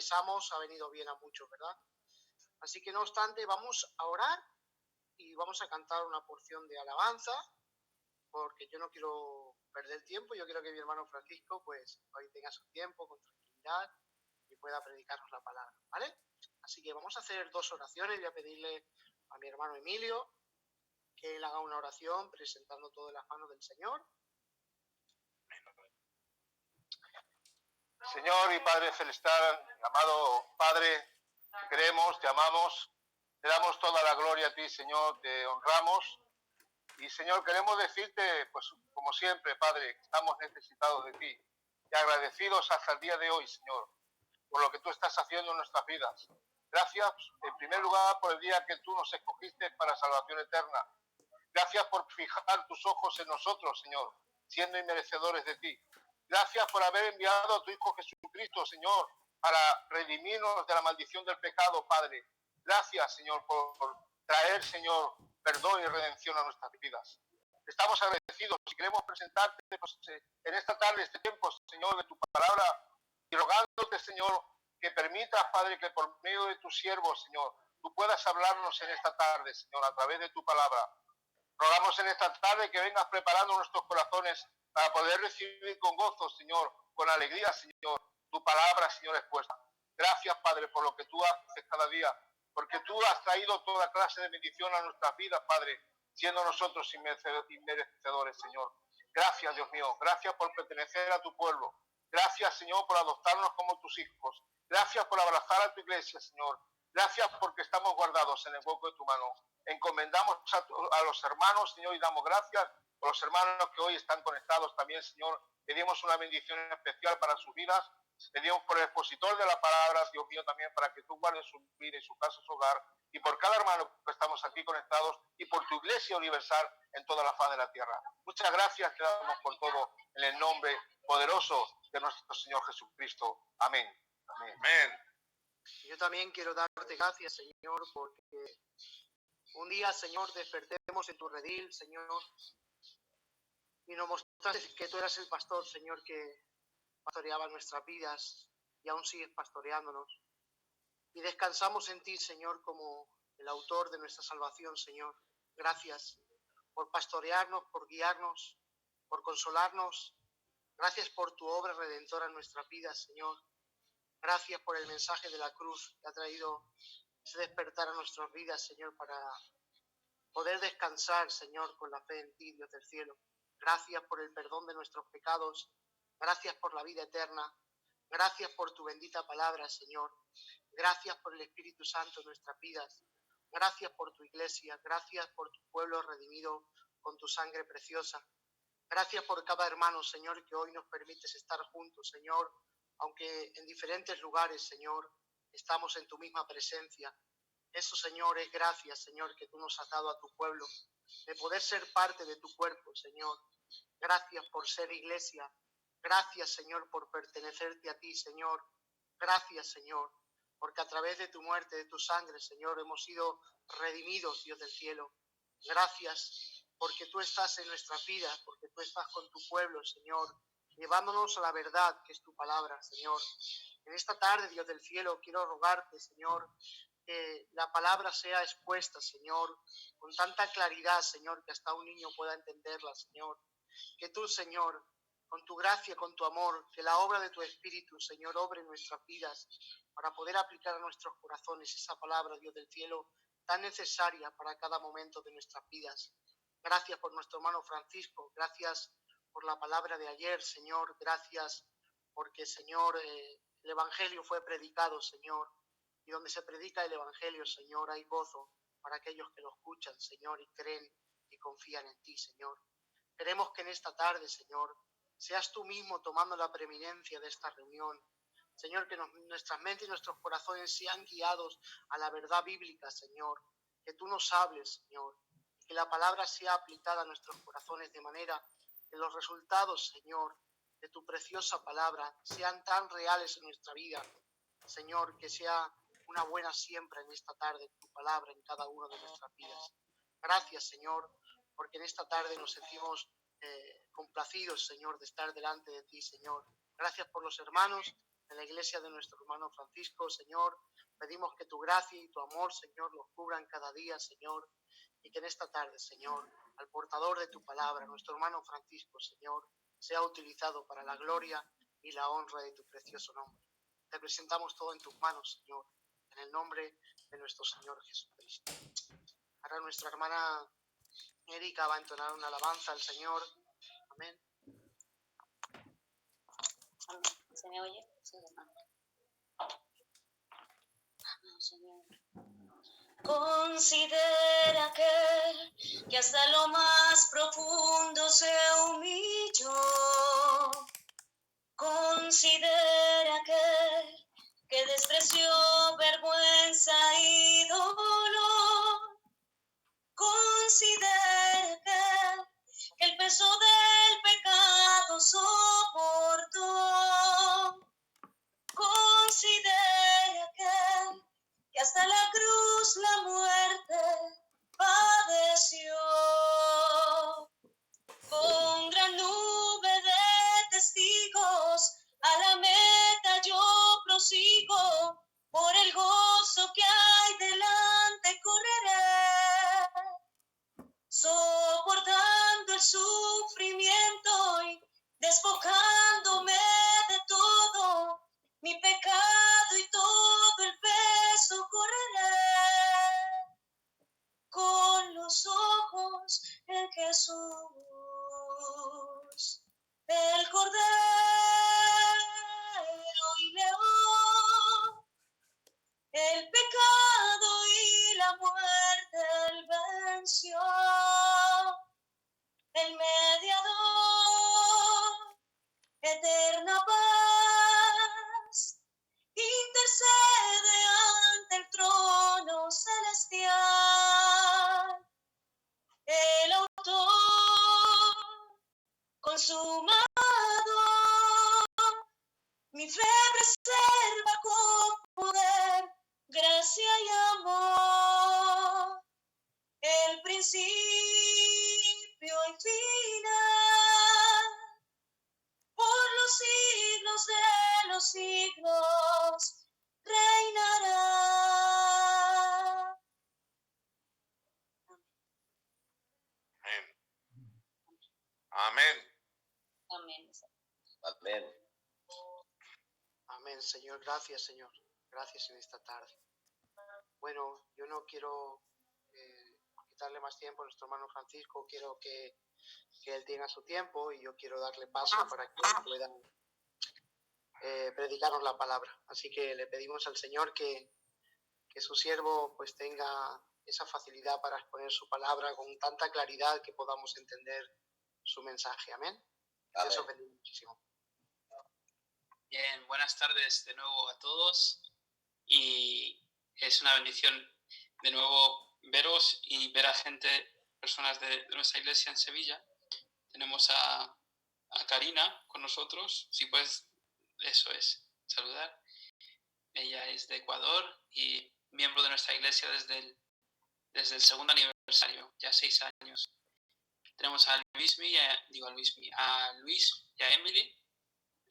atravesamos ha venido bien a muchos, ¿verdad? Así que no obstante, vamos a orar y vamos a cantar una porción de alabanza, porque yo no quiero perder tiempo. Yo quiero que mi hermano Francisco pues hoy tenga su tiempo con tranquilidad y pueda predicarnos la palabra, ¿vale? Así que vamos a hacer 2 oraciones. Voy a pedirle a mi hermano Emilio que él haga una oración presentando todo en las manos del Señor. Señor y Padre Celestial, amado Padre, te queremos, te amamos, te damos toda la gloria a ti, Señor, te honramos. Y, Señor, queremos decirte, pues como siempre, Padre, que estamos necesitados de ti y agradecidos hasta el día de hoy, Señor, por lo que tú estás haciendo en nuestras vidas. Gracias, en primer lugar, por el día que tú nos escogiste para salvación eterna. Gracias por fijar tus ojos en nosotros, Señor, siendo inmerecedores de ti. Gracias por haber enviado a tu Hijo Jesucristo, Señor, para redimirnos de la maldición del pecado, Padre. Gracias, Señor, por traer, Señor, perdón y redención a nuestras vidas. Estamos agradecidos y queremos presentarte pues, en esta tarde, este tiempo, Señor, de tu palabra, y rogándote, Señor, que permitas, Padre, que por medio de tus siervos, Señor, tú puedas hablarnos en esta tarde, Señor, a través de tu palabra. Rogamos en esta tarde que vengas preparando nuestros corazones para poder recibir con gozo, Señor, con alegría, Señor, tu palabra, Señor, expuesta. Gracias, Padre, por lo que tú haces cada día, porque tú has traído toda clase de bendición a nuestras vidas, Padre, siendo nosotros inmerecedores, Señor. Gracias, Dios mío, gracias por pertenecer a tu pueblo. Gracias, Señor, por adoptarnos como tus hijos. Gracias por abrazar a tu iglesia, Señor. Gracias porque estamos guardados en el hueco de tu mano. Encomendamos a los hermanos, Señor, y damos gracias por los hermanos que hoy están conectados también, Señor. Pedimos una bendición especial para sus vidas. Pedimos por el expositor de la palabra, Dios mío, también para que tú guardes su vida y su casa, su hogar, y por cada hermano que estamos aquí conectados, y por tu iglesia universal en toda la faz de la tierra. Muchas gracias, te damos por todo, en el nombre poderoso de nuestro Señor Jesucristo. Amén. Amén. Amén. Yo también quiero darte gracias, Señor, porque un día, Señor, despertemos en tu redil, Señor, y nos mostraste que tú eras el pastor, Señor, que pastoreaba nuestras vidas y aún sigues pastoreándonos. Y descansamos en ti, Señor, como el autor de nuestra salvación, Señor. Gracias por pastorearnos, por guiarnos, por consolarnos. Gracias por tu obra redentora en nuestras vidas, Señor. Gracias por el mensaje de la cruz que ha traído ese despertar a nuestras vidas, Señor, para poder descansar, Señor, con la fe en ti, Dios del cielo. Gracias por el perdón de nuestros pecados. Gracias por la vida eterna. Gracias por tu bendita palabra, Señor. Gracias por el Espíritu Santo en nuestras vidas. Gracias por tu iglesia. Gracias por tu pueblo redimido con tu sangre preciosa. Gracias por cada hermano, Señor, que hoy nos permites estar juntos, Señor, aunque en diferentes lugares, Señor, estamos en tu misma presencia. Eso, Señor, es gracias, Señor, que tú nos has dado a tu pueblo, de poder ser parte de tu cuerpo, Señor. Gracias por ser iglesia. Gracias, Señor, por pertenecerte a ti, Señor. Gracias, Señor, porque a través de tu muerte, de tu sangre, Señor, hemos sido redimidos, Dios del cielo. Gracias, porque tú estás en nuestras vidas, porque tú estás con tu pueblo, Señor, llevándonos a la verdad, que es tu palabra, Señor. En esta tarde, Dios del cielo, quiero rogarte, Señor, que la palabra sea expuesta, Señor, con tanta claridad, Señor, que hasta un niño pueda entenderla, Señor. Que tú, Señor, con tu gracia, con tu amor, que la obra de tu Espíritu, Señor, obre en nuestras vidas para poder aplicar a nuestros corazones esa palabra, Dios del cielo, tan necesaria para cada momento de nuestras vidas. Gracias por nuestro hermano Francisco, gracias por la palabra de ayer, Señor, gracias porque, Señor, el Evangelio fue predicado, Señor, y donde se predica el Evangelio, Señor, hay gozo para aquellos que lo escuchan, Señor, y creen y confían en ti, Señor. Queremos que en esta tarde, Señor, seas tú mismo tomando la preeminencia de esta reunión. Señor, que nuestras mentes y nuestros corazones sean guiados a la verdad bíblica, Señor. Que tú nos hables, Señor. Que la palabra sea aplicada a nuestros corazones de manera que los resultados, Señor, de tu preciosa palabra sean tan reales en nuestra vida. Señor, que sea una buena siembra en esta tarde tu palabra en cada una de nuestras vidas. Gracias, Señor, porque en esta tarde nos sentimos complacidos, Señor, de estar delante de ti, Señor. Gracias por los hermanos, en la iglesia de nuestro hermano Francisco, Señor. Pedimos que tu gracia y tu amor, Señor, los cubran cada día, Señor, y que en esta tarde, Señor, al portador de tu palabra, nuestro hermano Francisco, Señor, sea utilizado para la gloria y la honra de tu precioso nombre. Te presentamos todo en tus manos, Señor, en el nombre de nuestro Señor Jesucristo. Ahora nuestra hermana Erika va a entonar una alabanza al Señor. Amén. ¿Se me oye? Sí, hermano. Señor. Considera que hasta lo más profundo se humilló. Considera que despreció vergüenza y dolor. Considera que el peso del pecado soportó. Considera que hasta la cruz la muerte padeció. Con gran nube de testigos a la meta yo prosigo, por el gozo que hay delante correré, soportando el sufrimiento y despojándome de todo, mi pecado y todo el peso correré, con los ojos en Jesús, el Cordero y León, el pecado y la muerte él venció, el mediador, eterna paz, intercede ante el trono celestial, el autor consumado, mi fe preserva con poder, gracia y amor, el principio y final, por los siglos de los siglos reinará. Amén. Amén. Amén. Amén. Amén, Señor. Gracias, Señor. Gracias en esta tarde. Bueno, yo no quiero quitarle más tiempo a nuestro hermano Francisco. Quiero que él tenga su tiempo y yo quiero darle paso para que pueda predicarnos la palabra. Así que le pedimos al Señor que su siervo pues tenga esa facilidad para exponer su palabra con tanta claridad que podamos entender su mensaje. Amén. Dios os bendiga muchísimo. Bien, buenas tardes de nuevo a todos y es una bendición de nuevo veros y ver a personas de nuestra iglesia en Sevilla. Tenemos a Karina con nosotros, si puedes, eso es, saludar. Ella es de Ecuador y miembro de nuestra iglesia desde el segundo aniversario, ya 6 años. Tenemos a Luis y a Emily.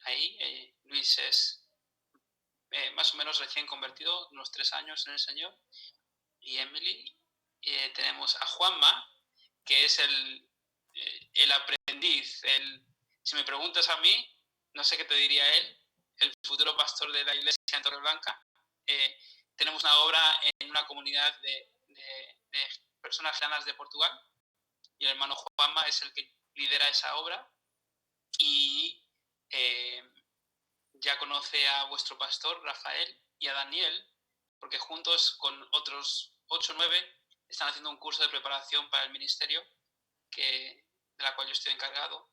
Ahí, Luis es más o menos recién convertido, unos 3 años en el Señor. Y Emily, tenemos a Juanma, que es el aprendiz. Si me preguntas a mí, no sé qué te diría él, el futuro pastor de la iglesia en Torreblanca. Tenemos una obra en una comunidad de personas gitanas de Portugal, y el hermano Juanma es el que lidera esa obra. Y ya conoce a vuestro pastor Rafael y a Daniel, porque juntos con otros 8 o 9 están haciendo un curso de preparación para el ministerio de la cual yo estoy encargado.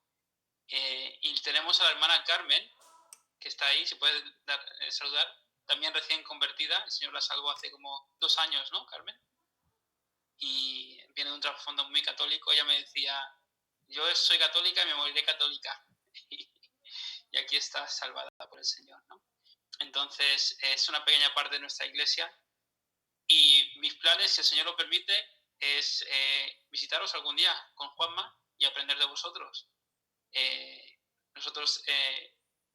Y tenemos a la hermana Carmen, que está ahí, si puede saludar, también recién convertida. El Señor la salvó hace como 2 años, ¿no, Carmen? Y viene de un trasfondo muy católico. Ella me decía, yo soy católica y me moriré católica. Y aquí está salvada por el Señor, ¿no? Entonces, es una pequeña parte de nuestra iglesia. Y mis planes, si el Señor lo permite, es visitaros algún día con Juanma y aprender de vosotros. Nosotros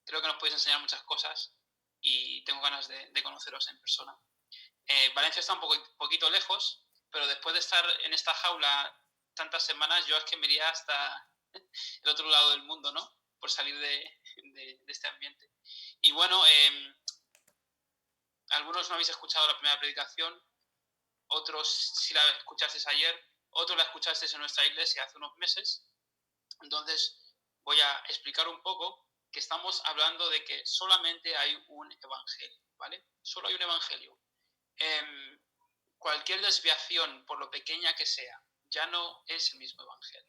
creo que nos podéis enseñar muchas cosas y tengo ganas de conoceros en persona. Valencia está un poquito lejos, pero después de estar en esta jaula tantas semanas, yo es que me iría hasta el otro lado del mundo, ¿no? Por salir de este ambiente. Y bueno, algunos no habéis escuchado la primera predicación, otros sí la escuchasteis ayer, otros la escuchasteis en nuestra iglesia hace unos meses. Entonces voy a explicar un poco que estamos hablando de que solamente hay un evangelio, ¿vale? Solo hay un evangelio. Cualquier desviación, por lo pequeña que sea, ya no es el mismo evangelio.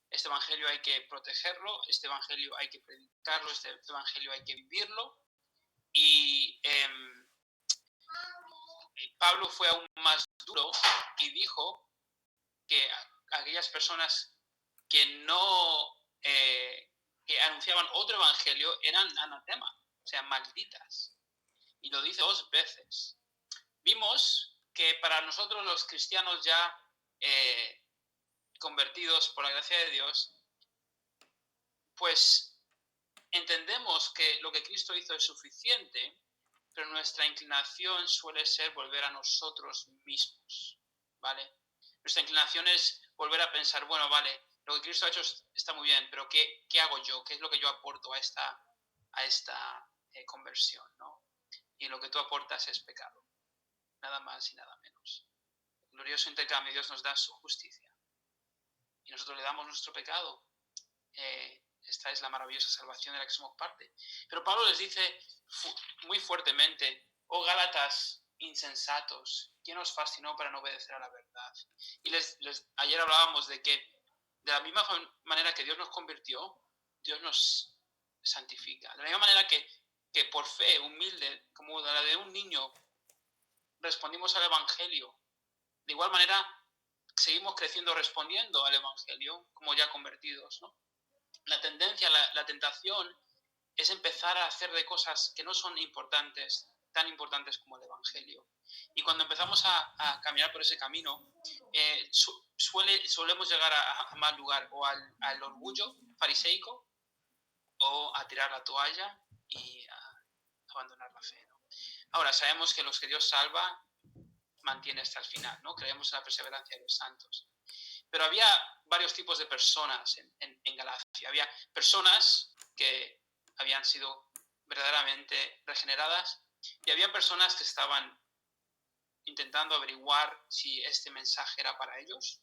Este evangelio hay que protegerlo, este evangelio hay que predicarlo, este evangelio hay que vivirlo. Y Pablo fue aún más duro y dijo que aquellas personas que no que anunciaban otro evangelio eran anatema, o sea, malditas. Y lo dice 2 veces. Vimos que para nosotros los cristianos ya convertidos por la gracia de Dios, pues entendemos que lo que Cristo hizo es suficiente, pero nuestra inclinación suele ser volver a nosotros mismos, ¿vale? Nuestra inclinación es volver a pensar, bueno, vale, lo que Cristo ha hecho está muy bien, pero ¿qué hago yo? ¿Qué es lo que yo aporto a esta conversión, ¿no? Y lo que tú aportas es pecado, nada más y nada menos. El glorioso intercambio, Dios nos da su justicia y nosotros le damos nuestro pecado. Esta es la maravillosa salvación de la que somos parte. Pero Pablo les dice muy fuertemente: oh Gálatas insensatos, ¿quién os fascinó para no obedecer a la verdad? Y ayer hablábamos de que de la misma manera que Dios nos convirtió, Dios nos santifica. De la misma manera que por fe humilde, como la de un niño, respondimos al Evangelio, de igual manera seguimos creciendo respondiendo al Evangelio como ya convertidos, ¿no? La tendencia, la tentación es empezar a hacer de cosas que no son importantes, tan importantes como el Evangelio. Y cuando empezamos a caminar por ese camino, solemos llegar a mal lugar, o al orgullo fariseico, o a tirar la toalla y a abandonar la fe, ¿no? Ahora, sabemos que los que Dios salva mantiene hasta el final, ¿no? Creemos en la perseverancia de los santos. Pero había varios tipos de personas en Galacia. Había personas que habían sido verdaderamente regeneradas y había personas que estaban intentando averiguar si este mensaje era para ellos.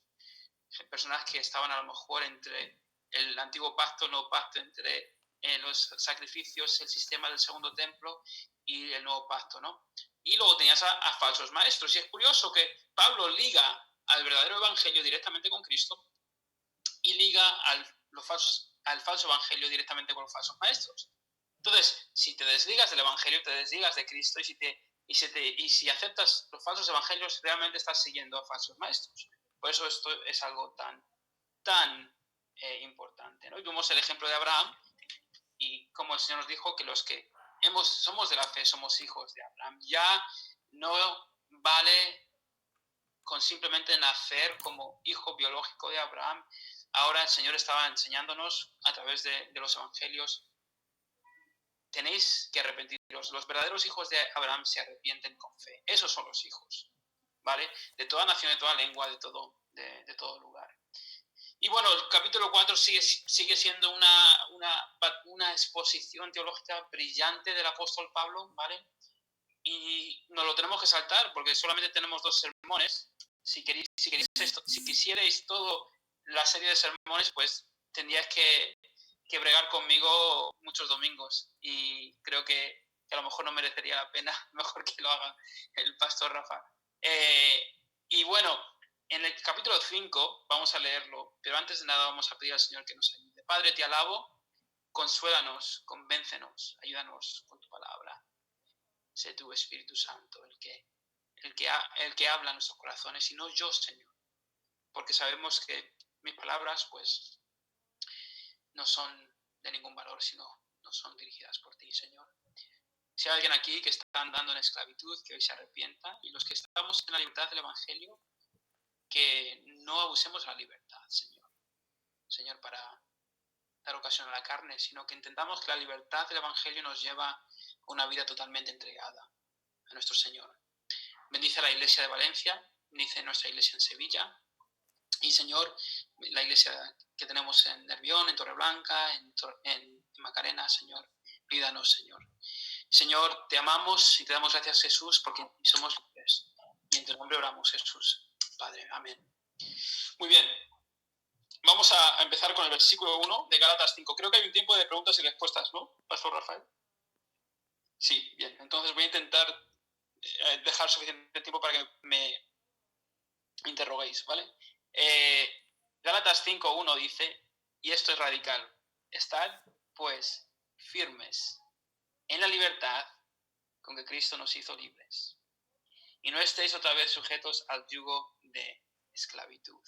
Personas que estaban a lo mejor entre el antiguo pacto, el nuevo pacto, entre los sacrificios, el sistema del segundo templo y el nuevo pacto, ¿no? Y luego tenías a falsos maestros. Y es curioso que Pablo liga al verdadero evangelio directamente con Cristo y liga al falso evangelio directamente con los falsos maestros. Entonces, si te desligas del evangelio, te desligas de Cristo, y si aceptas los falsos evangelios, realmente estás siguiendo a falsos maestros. Por eso esto es algo tan importante, ¿no? Y vimos el ejemplo de Abraham y como el Señor nos dijo que los que somos de la fe, somos hijos de Abraham. Ya no vale con simplemente nacer como hijo biológico de Abraham. Ahora el Señor estaba enseñándonos a través de los evangelios: tenéis que arrepentiros. Los verdaderos hijos de Abraham se arrepienten con fe. Esos son los hijos, ¿vale? De toda nación, de toda lengua, de todo lugar. Y bueno, el capítulo 4 sigue siendo una exposición teológica brillante del apóstol Pablo, ¿vale? Y nos lo tenemos que saltar porque solamente tenemos 2 sermones. Si quisierais toda la serie de sermones, pues tendríais que bregar conmigo muchos domingos, y creo que a lo mejor no merecería la pena, mejor que lo haga el pastor Rafa. Y bueno, en el capítulo 5 vamos a leerlo, pero antes de nada vamos a pedir al Señor que nos ayude. Padre, te alabo, consuélanos, convéncenos, ayúdanos con tu palabra. Sé tu Espíritu Santo el que habla en nuestros corazones, y no yo, Señor, porque sabemos que mis palabras pues no son de ningún valor, sino no son dirigidas por ti, Señor. Si hay alguien aquí que está andando en esclavitud, que hoy se arrepienta, y los que estamos en la libertad del Evangelio, que no abusemos la libertad, Señor, para dar ocasión a la carne, sino que entendamos que la libertad del Evangelio nos lleva una vida totalmente entregada a nuestro Señor. Bendice a la iglesia de Valencia, bendice nuestra iglesia en Sevilla y, Señor, la iglesia que tenemos en Nervión, en Torreblanca, en Macarena, Señor, cuídanos, Señor. Señor, te amamos y te damos gracias, Jesús, porque somos libres. Y en tu nombre oramos, Jesús. Padre, amén. Muy bien. Vamos a empezar con el versículo 1 de Gálatas 5. Creo que hay un tiempo de preguntas y respuestas, ¿no, Pastor Rafael? Sí, bien. Entonces voy a intentar dejar suficiente tiempo para que me interroguéis, ¿vale? Gálatas 5:1 dice, y esto es radical: estad, pues, firmes en la libertad con que Cristo nos hizo libres, y no estéis otra vez sujetos al yugo de esclavitud.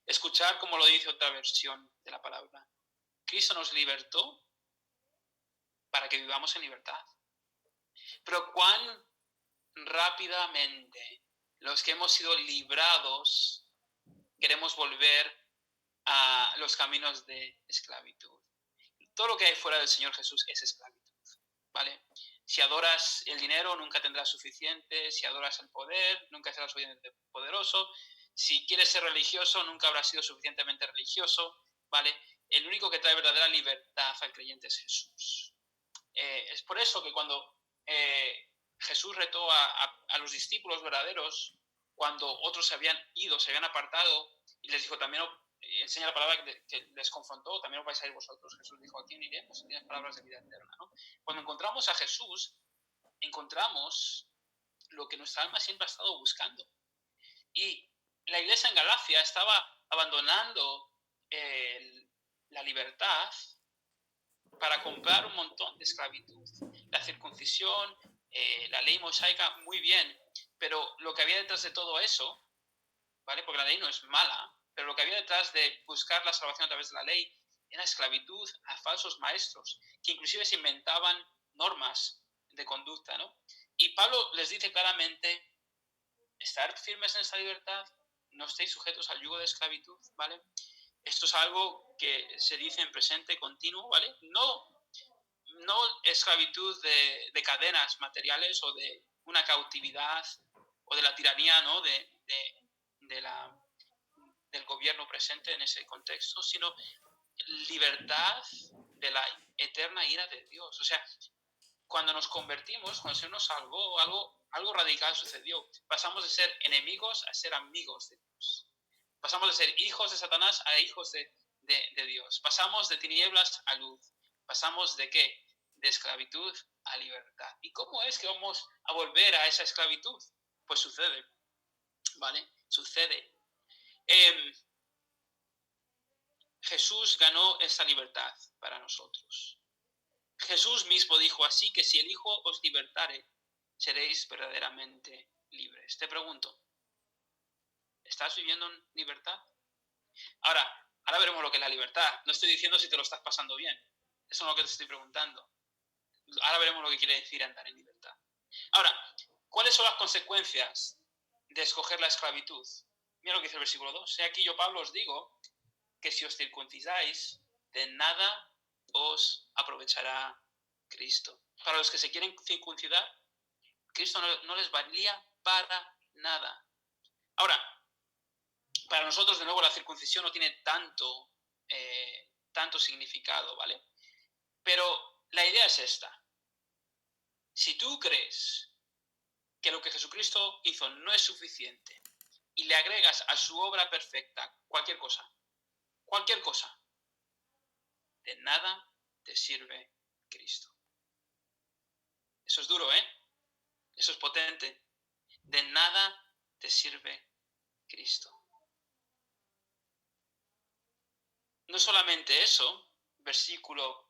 Escuchar como lo dice otra versión de la palabra. Cristo nos libertó para que vivamos en libertad. Pero cuán rápidamente los que hemos sido librados queremos volver a los caminos de esclavitud. Todo lo que hay fuera del Señor Jesús es esclavitud, ¿vale? Si adoras el dinero, nunca tendrás suficiente. Si adoras el poder, nunca serás suficientemente poderoso. Si quieres ser religioso, nunca habrás sido suficientemente religioso, ¿vale? El único que trae verdadera libertad al creyente es Jesús. Es por eso que cuando Jesús retó a los discípulos verdaderos, cuando otros se habían ido, se habían apartado, y les dijo también, enseña la palabra que les confrontó, también os vais a ir vosotros. Jesús dijo, ¿a quién iremos? Tienes palabras de vida eterna, ¿no? Cuando encontramos a Jesús, encontramos lo que nuestra alma siempre ha estado buscando. Y la iglesia en Galacia estaba abandonando la libertad para comprar un montón de esclavitud. La circuncisión, la ley mosaica, muy bien, pero lo que había detrás de todo eso, ¿vale? Porque la ley no es mala, pero lo que había detrás de buscar la salvación a través de la ley era esclavitud a falsos maestros, que inclusive se inventaban normas de conducta, ¿no? Y Pablo les dice claramente, estar firmes en esta libertad, no estéis sujetos al yugo de esclavitud, ¿vale? Esto es algo que se dice en presente continuo, ¿vale? No esclavitud de cadenas materiales o de una cautividad o de la tiranía, ¿no? Del gobierno presente en ese contexto, sino libertad de la eterna ira de Dios. O sea, cuando nos convertimos, cuando el Señor nos salvó, algo radical sucedió. Pasamos de ser enemigos a ser amigos de Dios. Pasamos de ser hijos de Satanás a hijos de Dios. Pasamos de tinieblas a luz. Pasamos de ¿qué? De esclavitud a libertad. ¿Y cómo es que vamos a volver a esa esclavitud? Pues sucede, ¿vale? Sucede. Jesús ganó esa libertad para nosotros. Jesús mismo dijo, así que si el Hijo os libertare, seréis verdaderamente libres. Te pregunto, ¿estás viviendo en libertad? Ahora veremos lo que es la libertad. No estoy diciendo si te lo estás pasando bien. Eso no es lo que te estoy preguntando. Ahora veremos lo que quiere decir andar en libertad. Ahora, ¿cuáles son las consecuencias de escoger la esclavitud? Mira lo que dice el versículo 2. Aquí yo, Pablo, os digo que si os circuncidáis, de nada os aprovechará Cristo. Para los que se quieren circuncidar, Cristo no les valía para nada. Ahora, para nosotros, de nuevo, la circuncisión no tiene tanto significado, ¿vale? Pero la idea es esta. Si tú crees que lo que Jesucristo hizo no es suficiente y le agregas a su obra perfecta cualquier cosa, de nada te sirve Cristo. Eso es duro, ¿eh? Eso es potente. De nada te sirve Cristo. No solamente eso, versículo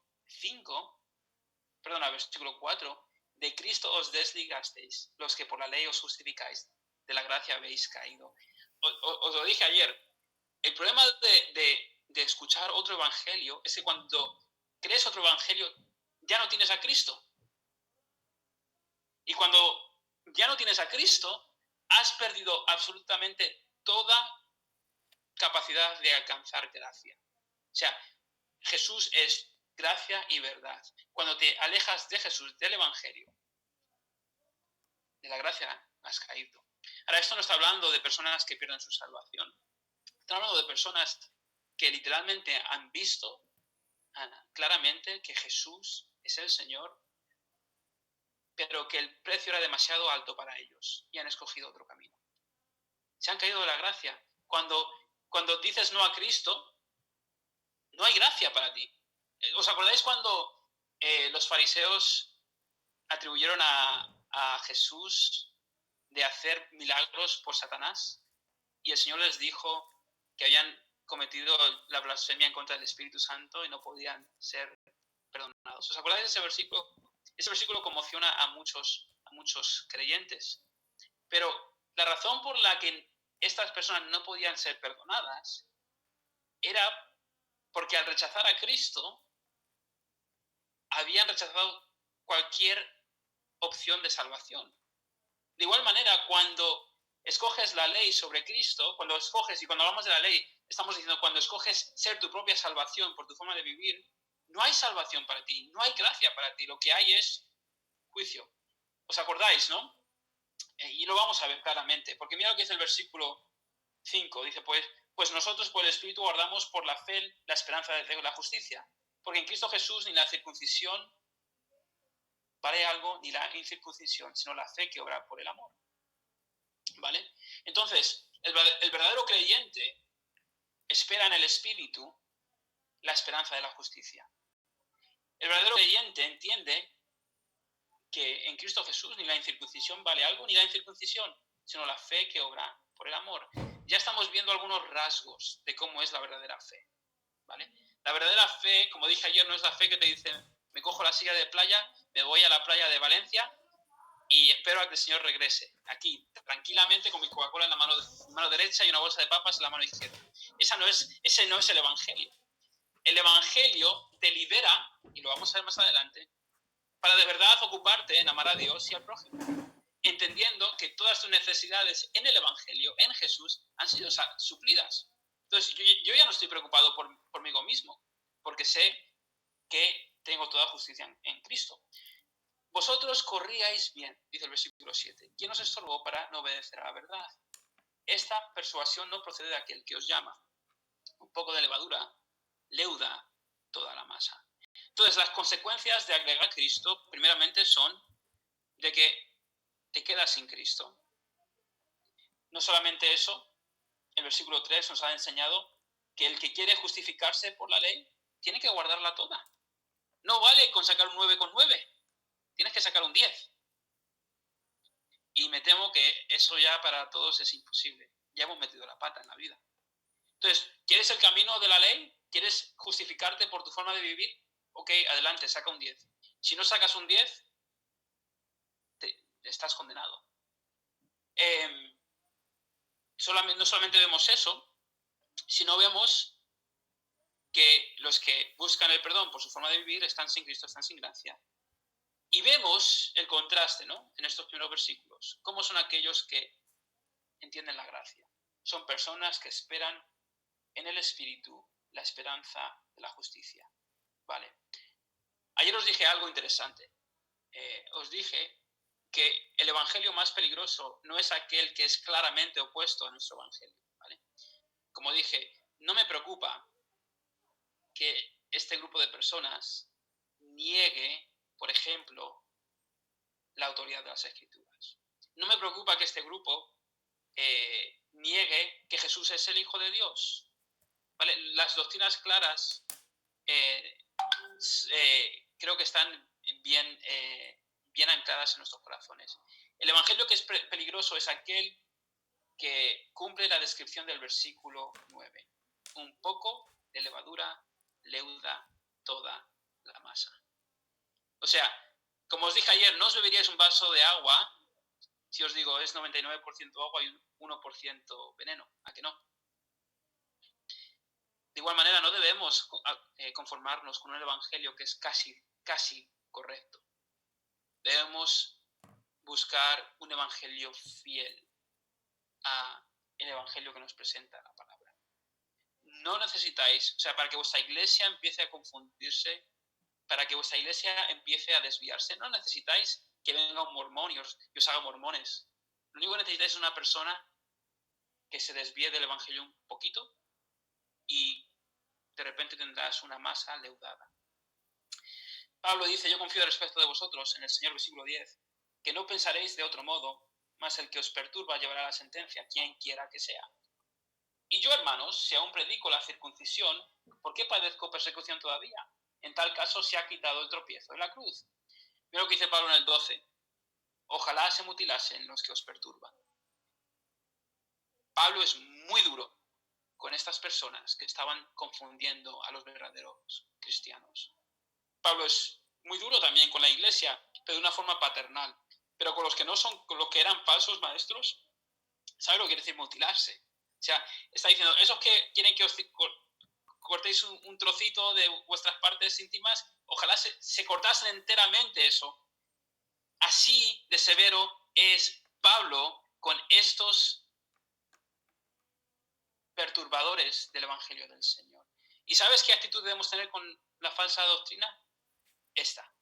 4, de Cristo os desligasteis, los que por la ley os justificáis, de la gracia habéis caído. Os lo dije ayer, el problema de escuchar otro evangelio es que cuando crees otro evangelio ya no tienes a Cristo. Y cuando ya no tienes a Cristo, has perdido absolutamente toda capacidad de alcanzar gracia. O sea, Jesús es gracia y verdad. Cuando te alejas de Jesús, del Evangelio, de la gracia, has caído. Ahora, esto no está hablando de personas que pierden su salvación. Está hablando de personas que literalmente han visto claramente que Jesús es el Señor, pero que el precio era demasiado alto para ellos y han escogido otro camino. Se han caído de la gracia. Cuando dices no a Cristo, no hay gracia para ti. ¿Os acordáis cuando los fariseos atribuyeron a Jesús de hacer milagros por Satanás? Y el Señor les dijo que habían cometido la blasfemia en contra del Espíritu Santo y no podían ser perdonados. ¿Os acordáis de ese versículo? Ese versículo conmociona a muchos creyentes. Pero la razón por la que estas personas no podían ser perdonadas era porque al rechazar a Cristo habían rechazado cualquier opción de salvación. De igual manera, cuando escoges la ley sobre Cristo, cuando hablamos de la ley, estamos diciendo cuando escoges ser tu propia salvación por tu forma de vivir, no hay salvación para ti, no hay gracia para ti, lo que hay es juicio. ¿Os acordáis, no? Y lo vamos a ver claramente, porque mira lo que dice el versículo 5, dice pues nosotros por el Espíritu guardamos por la fe la esperanza de la justicia, porque en Cristo Jesús ni la circuncisión vale algo, ni la incircuncisión, sino la fe que obra por el amor. ¿Vale? Entonces, el verdadero creyente espera en el Espíritu la esperanza de la justicia. El verdadero creyente entiende que en Cristo Jesús ni la incircuncisión vale algo, ni la incircuncisión, sino la fe que obra por el amor. Ya estamos viendo algunos rasgos de cómo es la verdadera fe, ¿vale? La verdadera fe, como dije ayer, no es la fe que te dice, me cojo la silla de playa, me voy a la playa de Valencia y espero a que el Señor regrese, aquí, tranquilamente, con mi Coca-Cola en la mano derecha y una bolsa de papas en la mano izquierda. Ese no es el Evangelio. El Evangelio te libera, y lo vamos a ver más adelante, para de verdad ocuparte en amar a Dios y al prójimo, entendiendo que todas tus necesidades en el Evangelio, en Jesús, han sido suplidas. Entonces, yo ya no estoy preocupado por mí mismo, porque sé que tengo toda justicia en Cristo. Vosotros corríais bien, dice el versículo 7. ¿Quién os estorbó para no obedecer a la verdad? Esta persuasión no procede de aquel que os llama. Un poco de levadura leuda toda la masa. Entonces, las consecuencias de agregar a Cristo, primeramente, son de que te quedas sin Cristo. No solamente eso, el versículo 3 nos ha enseñado que el que quiere justificarse por la ley tiene que guardarla toda. No vale con sacar un 9,9. Tienes que sacar un 10. Y me temo que eso ya para todos es imposible. Ya hemos metido la pata en la vida. Entonces, ¿quieres el camino de la ley? ¿Quieres justificarte por tu forma de vivir? Ok, adelante, saca un 10. Si no sacas un 10, estás condenado. No solamente vemos eso, sino vemos que los que buscan el perdón por su forma de vivir están sin Cristo, están sin gracia. Y vemos el contraste, ¿no? En estos primeros versículos. ¿Cómo son aquellos que entienden la gracia? Son personas que esperan en el Espíritu la esperanza de la justicia. Vale. Ayer os dije algo interesante. Os dije que el evangelio más peligroso no es aquel que es claramente opuesto a nuestro evangelio, ¿vale? Como dije, no me preocupa que este grupo de personas niegue, por ejemplo, la autoridad de las Escrituras. No me preocupa que este grupo niegue que Jesús es el Hijo de Dios, ¿vale? Las doctrinas claras creo que están bien ancladas en nuestros corazones. El evangelio que es peligroso es aquel que cumple la descripción del versículo 9. Un poco de levadura leuda toda la masa. O sea, como os dije ayer, no os beberíais un vaso de agua si os digo es 99% agua y 1% veneno. ¿A que no? De igual manera, no debemos conformarnos con un evangelio que es casi correcto. Debemos buscar un evangelio fiel al evangelio que nos presenta la palabra. No necesitáis, o sea, para que vuestra iglesia empiece a confundirse para que vuestra iglesia empiece a desviarse. No necesitáis que venga un mormón y os haga mormones. Lo único que necesitáis es una persona que se desvíe del evangelio un poquito y de repente tendrás una masa leudada. Pablo dice: yo confío respecto de vosotros en el Señor, versículo 10, que no pensaréis de otro modo, mas el que os perturba llevará la sentencia, quien quiera que sea. Y yo, hermanos, si aún predico la circuncisión, ¿por qué padezco persecución todavía? En tal caso se ha quitado el tropiezo de la cruz. Mira lo que dice Pablo en el 12. Ojalá se mutilasen los que os perturban. Pablo es muy duro con estas personas que estaban confundiendo a los verdaderos cristianos. Pablo es muy duro también con la iglesia, pero de una forma paternal. Pero con los que no son, con los que eran falsos maestros, ¿sabe lo que quiere decir mutilarse? O sea, está diciendo, esos que quieren que os cortéis un trocito de vuestras partes íntimas, ojalá se cortasen enteramente eso. Así de severo es Pablo con estos perturbadores del Evangelio del Señor. ¿Y sabes qué actitud debemos tener con la falsa doctrina? Esta.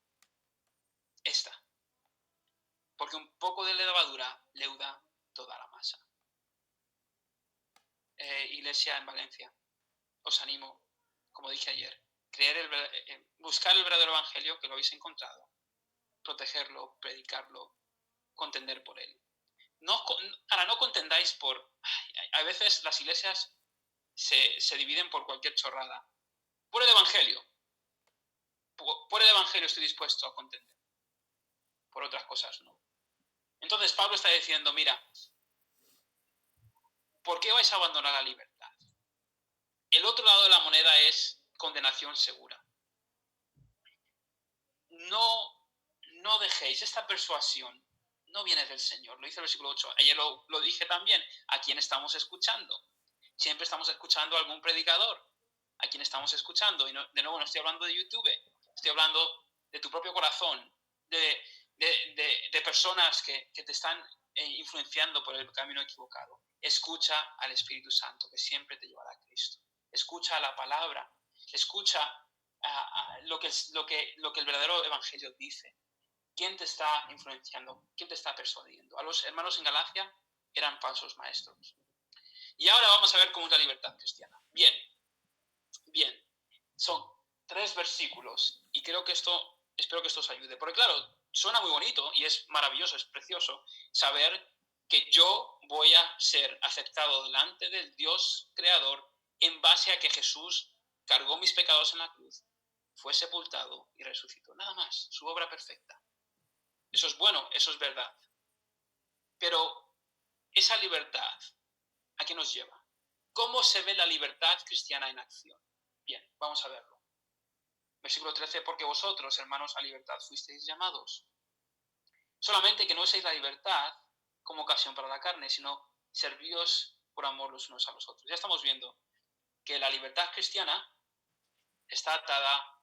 Porque un poco de levadura leuda toda la masa. Iglesia en Valencia, os animo, como dije ayer, buscar el verdadero evangelio, que lo habéis encontrado, protegerlo, predicarlo, contender por él. Ahora, no contendáis por... A veces las iglesias se dividen por cualquier chorrada. Por el evangelio estoy dispuesto a contender. Por otras cosas no. Entonces Pablo está diciendo, mira, ¿por qué vais a abandonar la libertad? El otro lado de la moneda es condenación segura. No dejéis, esta persuasión no viene del Señor. Lo dice el versículo 8. Ayer lo dije también. ¿A quién estamos escuchando? Siempre estamos escuchando a algún predicador. ¿A quién estamos escuchando? Y de nuevo no estoy hablando de YouTube. Estoy hablando de tu propio corazón, de personas que te están influenciando por el camino equivocado. Escucha al Espíritu Santo, que siempre te llevará a Cristo. Escucha la palabra. Escucha lo que el verdadero evangelio dice. ¿Quién te está influenciando? ¿Quién te está persuadiendo? A los hermanos en Galacia eran falsos maestros. Y ahora vamos a ver cómo es la libertad cristiana. Bien. Son 3 versículos y espero que esto os ayude. Porque claro, suena muy bonito y es maravilloso, es precioso saber que yo voy a ser aceptado delante del Dios creador en base a que Jesús cargó mis pecados en la cruz, fue sepultado y resucitó. Nada más, su obra perfecta. Eso es bueno, eso es verdad. Pero esa libertad, ¿a qué nos lleva? ¿Cómo se ve la libertad cristiana en acción? Bien, vamos a verlo. Versículo 13, porque vosotros, hermanos, a libertad fuisteis llamados. Solamente que no uséis la libertad como ocasión para la carne, sino servíos por amor los unos a los otros. Ya estamos viendo que la libertad cristiana está atada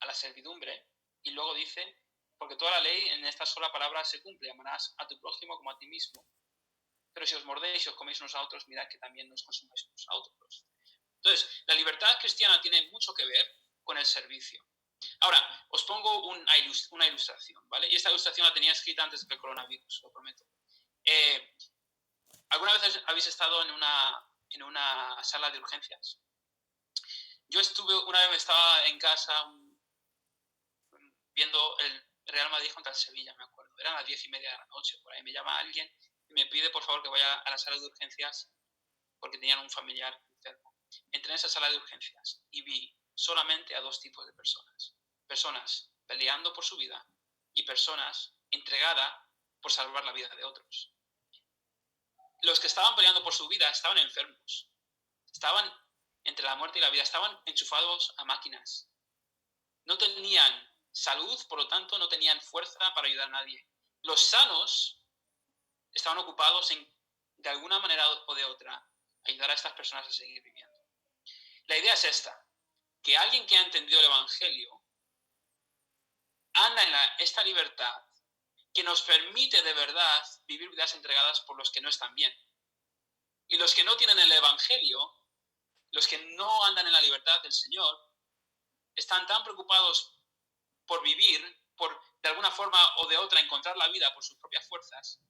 a la servidumbre y luego dice, porque toda la ley en esta sola palabra se cumple, amarás a tu prójimo como a ti mismo. Pero si os mordéis y os coméis unos a otros, mirad que también nos consumáis unos a otros. Entonces, la libertad cristiana tiene mucho que ver con el servicio. Ahora, os pongo una ilustración, ¿vale? Y esta ilustración la tenía escrita antes del coronavirus, lo prometo. ¿Alguna vez habéis estado en una sala de urgencias? Yo una vez estaba en casa viendo el Real Madrid contra el Sevilla, me acuerdo. Eran las 10:30 de la noche, por ahí me llama alguien y me pide por favor que vaya a la sala de urgencias porque tenían un familiar enfermo. Entré en esa sala de urgencias y vi solamente a 2 tipos de personas. Personas peleando por su vida y personas entregadas por salvar la vida de otros. Los que estaban peleando por su vida estaban enfermos. Estaban entre la muerte y la vida. Estaban enchufados a máquinas. No tenían salud, por lo tanto no tenían fuerza para ayudar a nadie. Los sanos estaban ocupados en, de alguna manera o de otra, ayudar a estas personas a seguir viviendo. La idea es esta, que alguien que ha entendido el Evangelio anda en esta libertad que nos permite de verdad vivir vidas entregadas por los que no están bien. Y los que no tienen el Evangelio, los que no andan en la libertad del Señor, están tan preocupados por vivir, por de alguna forma o de otra encontrar la vida por sus propias fuerzas,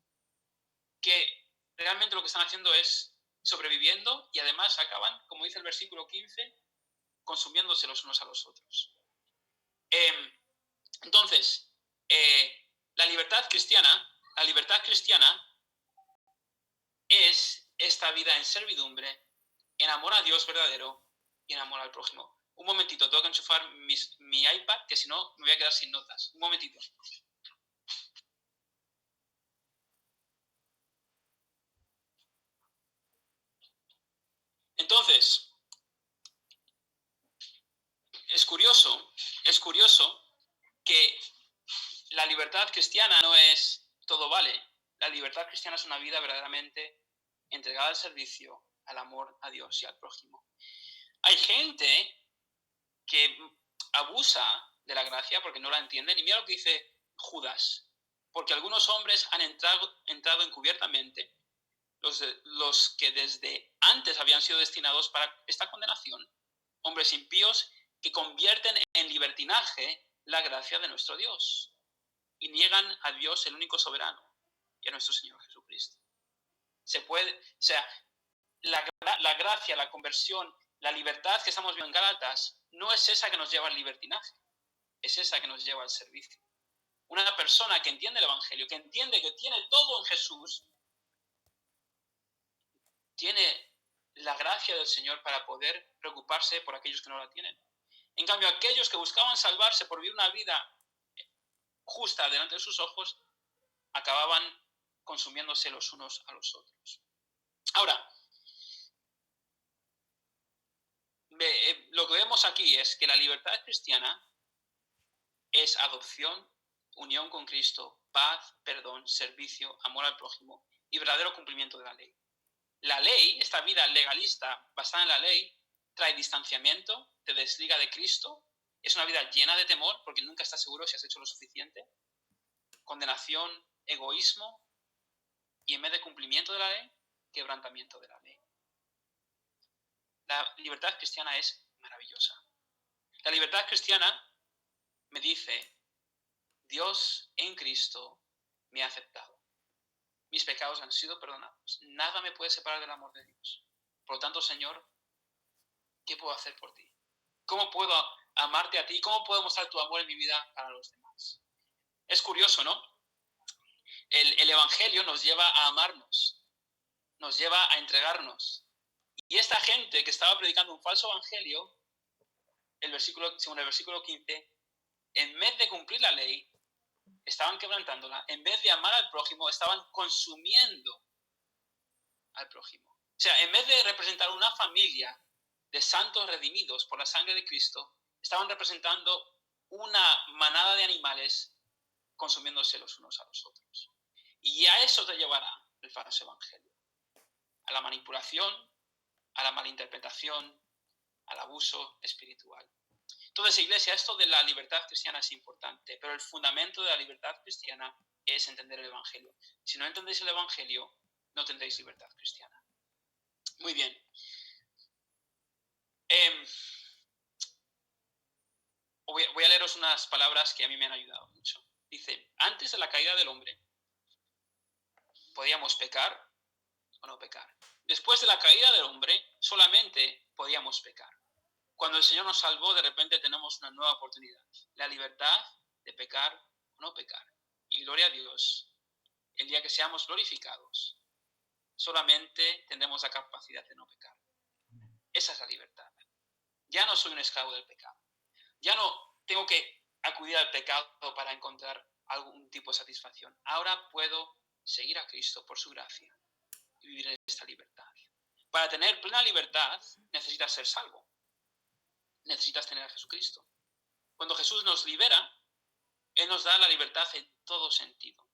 que realmente lo que están haciendo es sobreviviendo y además acaban, como dice el versículo 15, consumiéndose los unos a los otros. Entonces, la libertad cristiana es esta vida en servidumbre, en amor a Dios verdadero y en amor al prójimo. Un momentito, tengo que enchufar mi iPad, que si no me voy a quedar sin notas. Un momentito. Entonces, es curioso que la libertad cristiana no es todo vale. La libertad cristiana es una vida verdaderamente entregada al servicio, al amor a Dios y al prójimo. Hay gente que abusa de la gracia porque no la entienden. Y mira lo que dice Judas. Porque algunos hombres han entrado encubiertamente, los que desde antes habían sido destinados para esta condenación, hombres impíos que convierten en libertinaje la gracia de nuestro Dios y niegan a Dios, el único soberano, y a nuestro Señor Jesucristo. La gracia, la conversión, la libertad que estamos viendo en Gálatas no es esa que nos lleva al libertinaje, es esa que nos lleva al servicio. Una persona que entiende el Evangelio, que entiende que tiene todo en Jesús, tiene la gracia del Señor para poder preocuparse por aquellos que no la tienen. En cambio, aquellos que buscaban salvarse por vivir una vida justa delante de sus ojos, acababan consumiéndose los unos a los otros. Ahora, lo que vemos aquí es que la libertad cristiana es adopción, unión con Cristo, paz, perdón, servicio, amor al prójimo y verdadero cumplimiento de la ley. La ley, esta vida legalista basada en la ley, trae distanciamiento, te desliga de Cristo, es una vida llena de temor porque nunca estás seguro si has hecho lo suficiente, condenación, egoísmo y en vez de cumplimiento de la ley, quebrantamiento de la ley. La libertad cristiana es maravillosa. La libertad cristiana me dice, Dios en Cristo me ha aceptado. Mis pecados han sido perdonados. Nada me puede separar del amor de Dios. Por lo tanto, Señor, ¿qué puedo hacer por ti? ¿Cómo puedo amarte a ti? ¿Cómo puedo mostrar tu amor en mi vida para los demás? Es curioso, ¿no? El Evangelio nos lleva a amarnos, nos lleva a entregarnos. Y esta gente que estaba predicando un falso evangelio, según el versículo 15, en vez de cumplir la ley, estaban quebrantándola. En vez de amar al prójimo, estaban consumiendo al prójimo. O sea, en vez de representar una familia de santos redimidos por la sangre de Cristo, estaban representando una manada de animales consumiéndose los unos a los otros. Y a eso te llevará el falso evangelio. A la manipulación, a la malinterpretación, al abuso espiritual. Entonces, Iglesia, esto de la libertad cristiana es importante, pero el fundamento de la libertad cristiana es entender el Evangelio. Si no entendéis el Evangelio, no tendréis libertad cristiana. Muy bien. Voy a leeros unas palabras que a mí me han ayudado mucho. Dice, antes de la caída del hombre, podíamos pecar o no pecar. Después de la caída del hombre, solamente podíamos pecar. Cuando el Señor nos salvó, de repente tenemos una nueva oportunidad. La libertad de pecar o no pecar. Y gloria a Dios, el día que seamos glorificados, solamente tendremos la capacidad de no pecar. Esa es la libertad. Ya no soy un esclavo del pecado. Ya no tengo que acudir al pecado para encontrar algún tipo de satisfacción. Ahora puedo seguir a Cristo por su gracia y vivir en esta libertad. Para tener plena libertad necesitas ser salvo. Necesitas tener a Jesucristo. Cuando Jesús nos libera, Él nos da la libertad en todo sentido.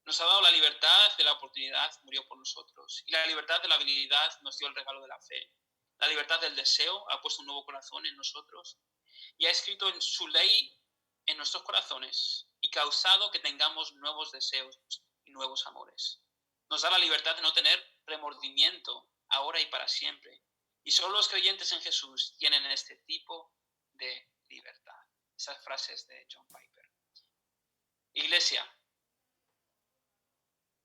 Nos ha dado la libertad de la oportunidad, murió por nosotros. Y la libertad de la habilidad nos dio el regalo de la fe. La libertad del deseo ha puesto un nuevo corazón en nosotros. Y ha escrito en su ley en nuestros corazones y causado que tengamos nuevos deseos y nuevos amores. Nos da la libertad de no tener remordimiento ahora y para siempre. Y solo los creyentes en Jesús tienen este tipo de libertad. esas frases de John Piper. Iglesia,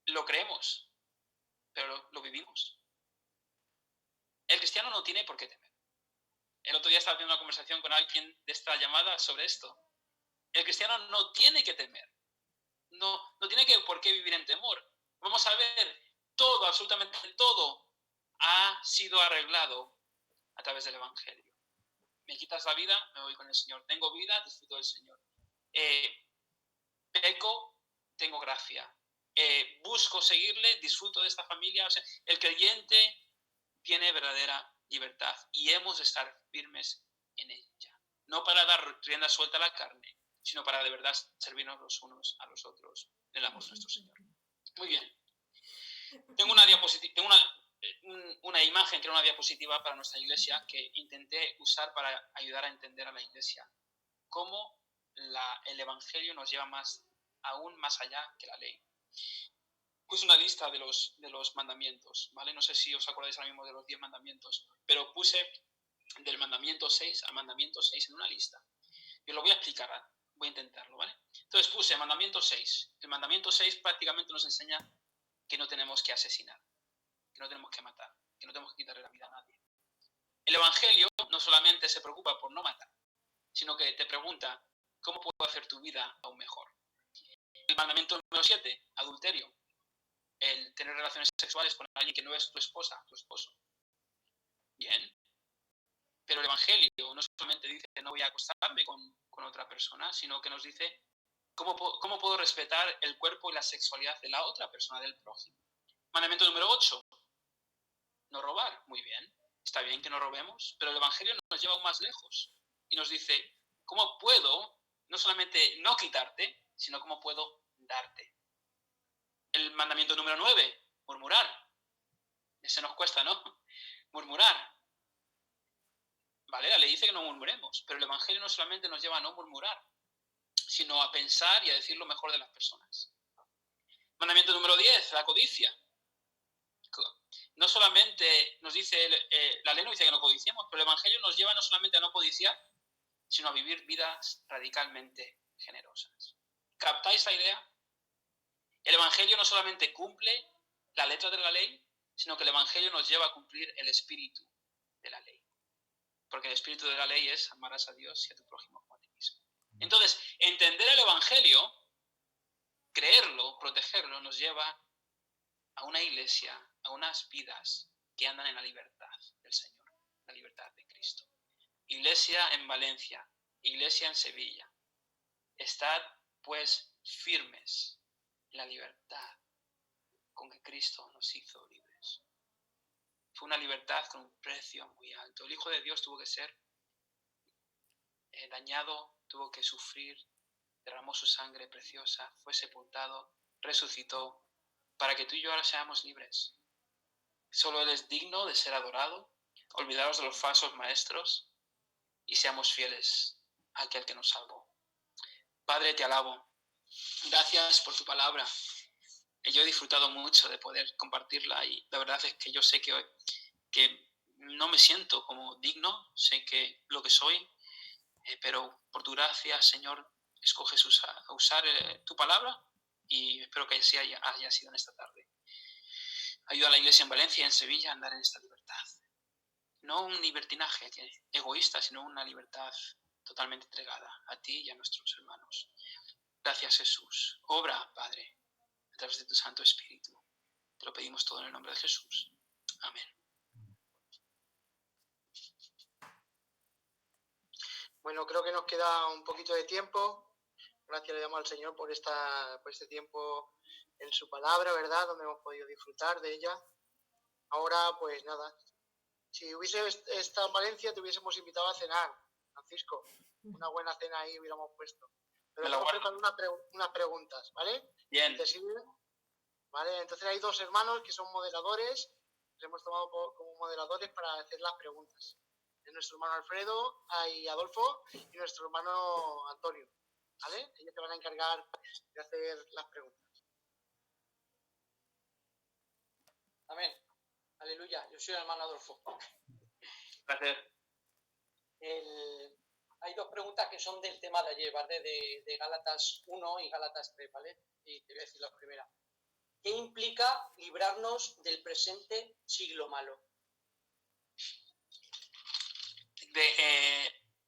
lo creemos, pero lo vivimos. El cristiano no tiene por qué temer. El otro día estaba teniendo una conversación con alguien de esta llamada sobre esto. El cristiano no tiene que temer. No tiene por qué vivir en temor. Vamos a ver, todo, absolutamente todo, ha sido arreglado a través del Evangelio. Me quitas la vida, me voy con el Señor. Tengo vida, disfruto del Señor. Peco, tengo gracia. Busco seguirle, disfruto de esta familia. O sea, el creyente tiene verdadera libertad y hemos de estar firmes en ella. No para dar rienda suelta a la carne, sino para de verdad servirnos los unos a los otros en el amor de nuestro Señor. Muy bien. Tengo una diapositiva, una imagen que era una diapositiva para nuestra iglesia que intenté usar para ayudar a entender a la iglesia. Cómo el Evangelio nos lleva aún más allá que la ley. Puse una lista de los mandamientos, ¿vale? No sé si os acordáis ahora mismo de los 10 mandamientos, pero puse del mandamiento 6 al mandamiento 6 en una lista. Y os lo voy a explicar, voy a intentarlo, ¿vale? Entonces puse mandamiento 6. El mandamiento 6 prácticamente nos enseña que no tenemos que asesinar, que no tenemos que matar, que no tenemos que quitarle la vida a nadie. El Evangelio no solamente se preocupa por no matar, sino que te pregunta, ¿cómo puedo hacer tu vida aún mejor? El mandamiento número 7, adulterio. El tener relaciones sexuales con alguien que no es tu esposa, tu esposo. Bien. Pero el Evangelio no solamente dice que no voy a acostarme con otra persona, sino que nos dice cómo puedo respetar el cuerpo y la sexualidad de la otra persona, del prójimo. Mandamiento número 8. No robar. Muy bien. Está bien que no robemos, pero el Evangelio nos lleva aún más lejos. Y nos dice, ¿cómo puedo no solamente no quitarte, sino cómo puedo darte? El mandamiento número 9, murmurar. Ese nos cuesta, ¿no? Murmurar. ¿Vale? La ley dice que no murmuremos, pero el Evangelio no solamente nos lleva a no murmurar, sino a pensar y a decir lo mejor de las personas. Mandamiento número 10, la codicia. No solamente nos dice, la ley no dice que no codiciemos, pero el Evangelio nos lleva no solamente a no codiciar, sino a vivir vidas radicalmente generosas. ¿Captáis la idea? El Evangelio no solamente cumple la letra de la ley, sino que el Evangelio nos lleva a cumplir el espíritu de la ley. Porque el espíritu de la ley es amarás a Dios y a tu prójimo como a ti mismo. Entonces, entender el Evangelio, creerlo, protegerlo, nos lleva a una iglesia, a unas vidas que andan en la libertad del Señor, la libertad de Cristo. Iglesia en Valencia, iglesia en Sevilla. Estad, pues, firmes en la libertad con que Cristo nos hizo libres. Fue una libertad con un precio muy alto. El Hijo de Dios tuvo que ser dañado, tuvo que sufrir, derramó su sangre preciosa, fue sepultado, resucitó, para que tú y yo ahora seamos libres. Solo Él es digno de ser adorado. Olvidaros de los falsos maestros y seamos fieles a aquel que nos salvó. Padre, te alabo. Gracias por tu palabra. Yo he disfrutado mucho de poder compartirla y la verdad es que yo sé que no me siento como digno, sé que lo que soy, pero por tu gracia, Señor, escoges usar tu palabra y espero que así haya sido en esta tarde. Ayuda a la iglesia en Valencia y en Sevilla a andar en esta libertad. No un libertinaje egoísta, sino una libertad totalmente entregada a ti y a nuestros hermanos. Gracias, Jesús. Obra, Padre, a través de tu Santo Espíritu. Te lo pedimos todo en el nombre de Jesús. Amén. Bueno, creo que nos queda un poquito de tiempo. Gracias le damos al Señor por este tiempo en su palabra, ¿verdad? Donde hemos podido disfrutar de ella. Ahora, pues nada, si hubiese estado en Valencia te hubiésemos invitado a cenar, Francisco. Una buena cena ahí hubiéramos puesto. Pero hemos preparado unas preguntas, ¿vale? Bien. ¿Te sirve? ¿Vale? Entonces hay dos hermanos que son moderadores. Los hemos tomado como moderadores para hacer las preguntas. Es nuestro hermano Alfredo y Adolfo y nuestro hermano Antonio. ¿Vale? Ellos te van a encargar de hacer las preguntas. Amén. Aleluya. Yo soy el hermano Adolfo. Gracias. hay dos preguntas que son del tema de ayer, ¿vale? De Gálatas 1 y Gálatas 3, ¿vale? Y te voy a decir la primera. ¿Qué implica librarnos del presente siglo malo?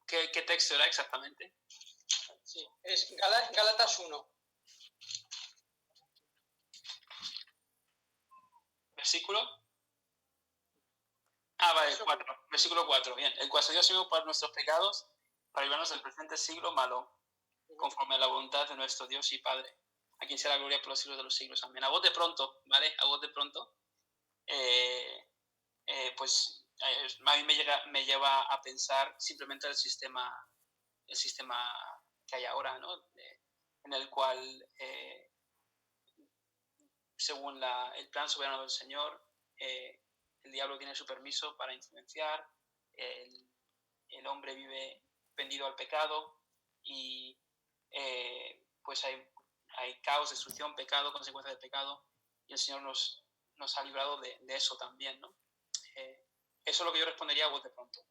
¿Qué texto era exactamente? Sí, es Gálatas 1. ¿Versículo? Vale, 4. Versículo 4. Bien. El cual se dio a sí mismo por nuestros pecados, para librarnos del presente siglo malo, conforme a la voluntad de nuestro Dios y Padre, a quien sea la gloria por los siglos de los siglos. Amén. A voz de pronto, ¿vale? A voz de pronto. Pues a mí me lleva a pensar simplemente el sistema que hay ahora, ¿no? En el cual, según el plan soberano del Señor, el diablo tiene su permiso para influenciar, el hombre vive vendido al pecado y pues hay caos, destrucción, pecado, consecuencia del pecado, y el Señor nos ha librado de eso también, ¿no? Eso es lo que yo respondería a vos de pronto.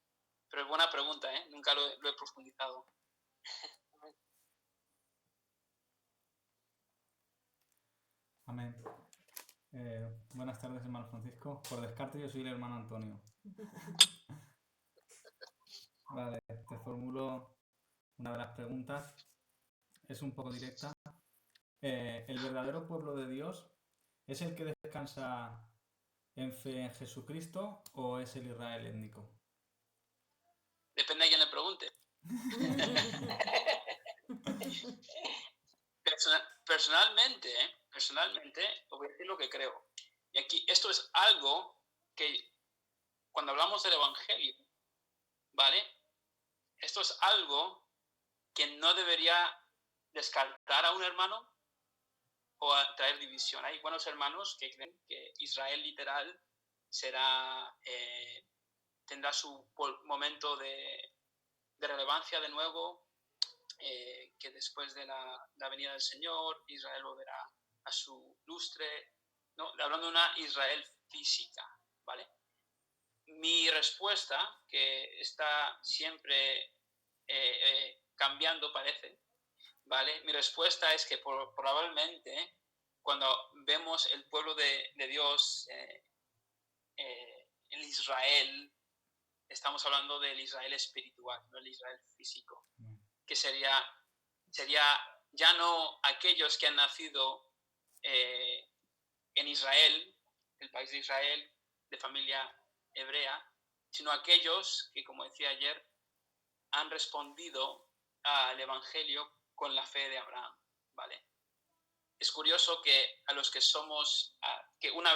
Pero es buena pregunta, ¿eh? Nunca lo he profundizado. Amén. Buenas tardes, hermano Francisco. Por descarte, yo soy el hermano Antonio. Vale, te formulo una de las preguntas. Es un poco directa. ¿El verdadero pueblo de Dios es el que descansa en fe en Jesucristo o es el Israel étnico? Depende de quién le pregunte. Personalmente, os voy a decir lo que creo. Y aquí, esto es algo que, cuando hablamos del Evangelio, ¿vale? Esto es algo que no debería descartar a un hermano o traer división. Hay buenos hermanos que creen que Israel literal tendrá su momento de relevancia de nuevo, que después de la venida del Señor, Israel volverá a su lustre, ¿no? Hablando de una Israel física, ¿vale? Mi respuesta, que está siempre cambiando, parece, ¿vale? Mi respuesta es que probablemente cuando vemos el pueblo de Dios, el Israel, estamos hablando del Israel espiritual, no el Israel físico, que sería ya no aquellos que han nacido en Israel, el país de Israel, de familia hebrea, sino aquellos que, como decía ayer, han respondido al Evangelio con la fe de Abraham, ¿vale? Es curioso que a los que somos, que una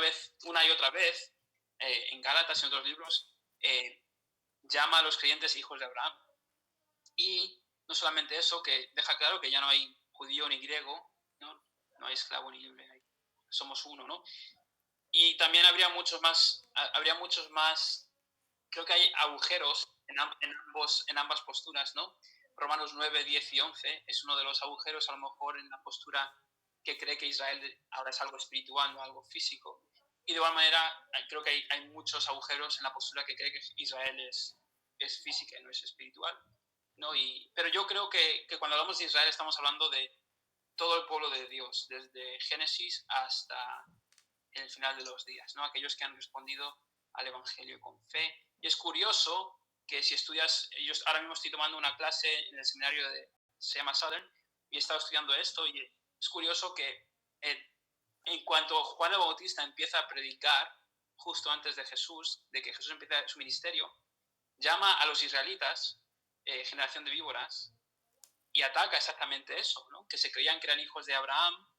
y otra vez, en Gálatas y en otros libros, llama a los creyentes hijos de Abraham. Y no solamente eso, que deja claro que ya no hay judío ni griego, no hay esclavo ni libre, somos uno, ¿no? Y también habría muchos más, creo que hay agujeros en ambas posturas, ¿no? Romanos 9, 10 y 11 es uno de los agujeros, a lo mejor en la postura que cree que Israel ahora es algo espiritual, no algo físico. Y de igual manera, creo que hay muchos agujeros en la postura que cree que Israel es física y no es espiritual, ¿no? Pero yo creo que cuando hablamos de Israel estamos hablando de todo el pueblo de Dios, desde Génesis hasta el final de los días, ¿no? Aquellos que han respondido al Evangelio con fe. Y es curioso que si estudias, yo ahora mismo estoy tomando una clase en el seminario se llama Southern, y he estado estudiando esto, y es curioso que en cuanto Juan el Bautista empieza a predicar, justo antes de que Jesús empieza su ministerio, llama a los israelitas, generación de víboras, y ataca exactamente eso, ¿no? Que se creían que eran hijos de Abraham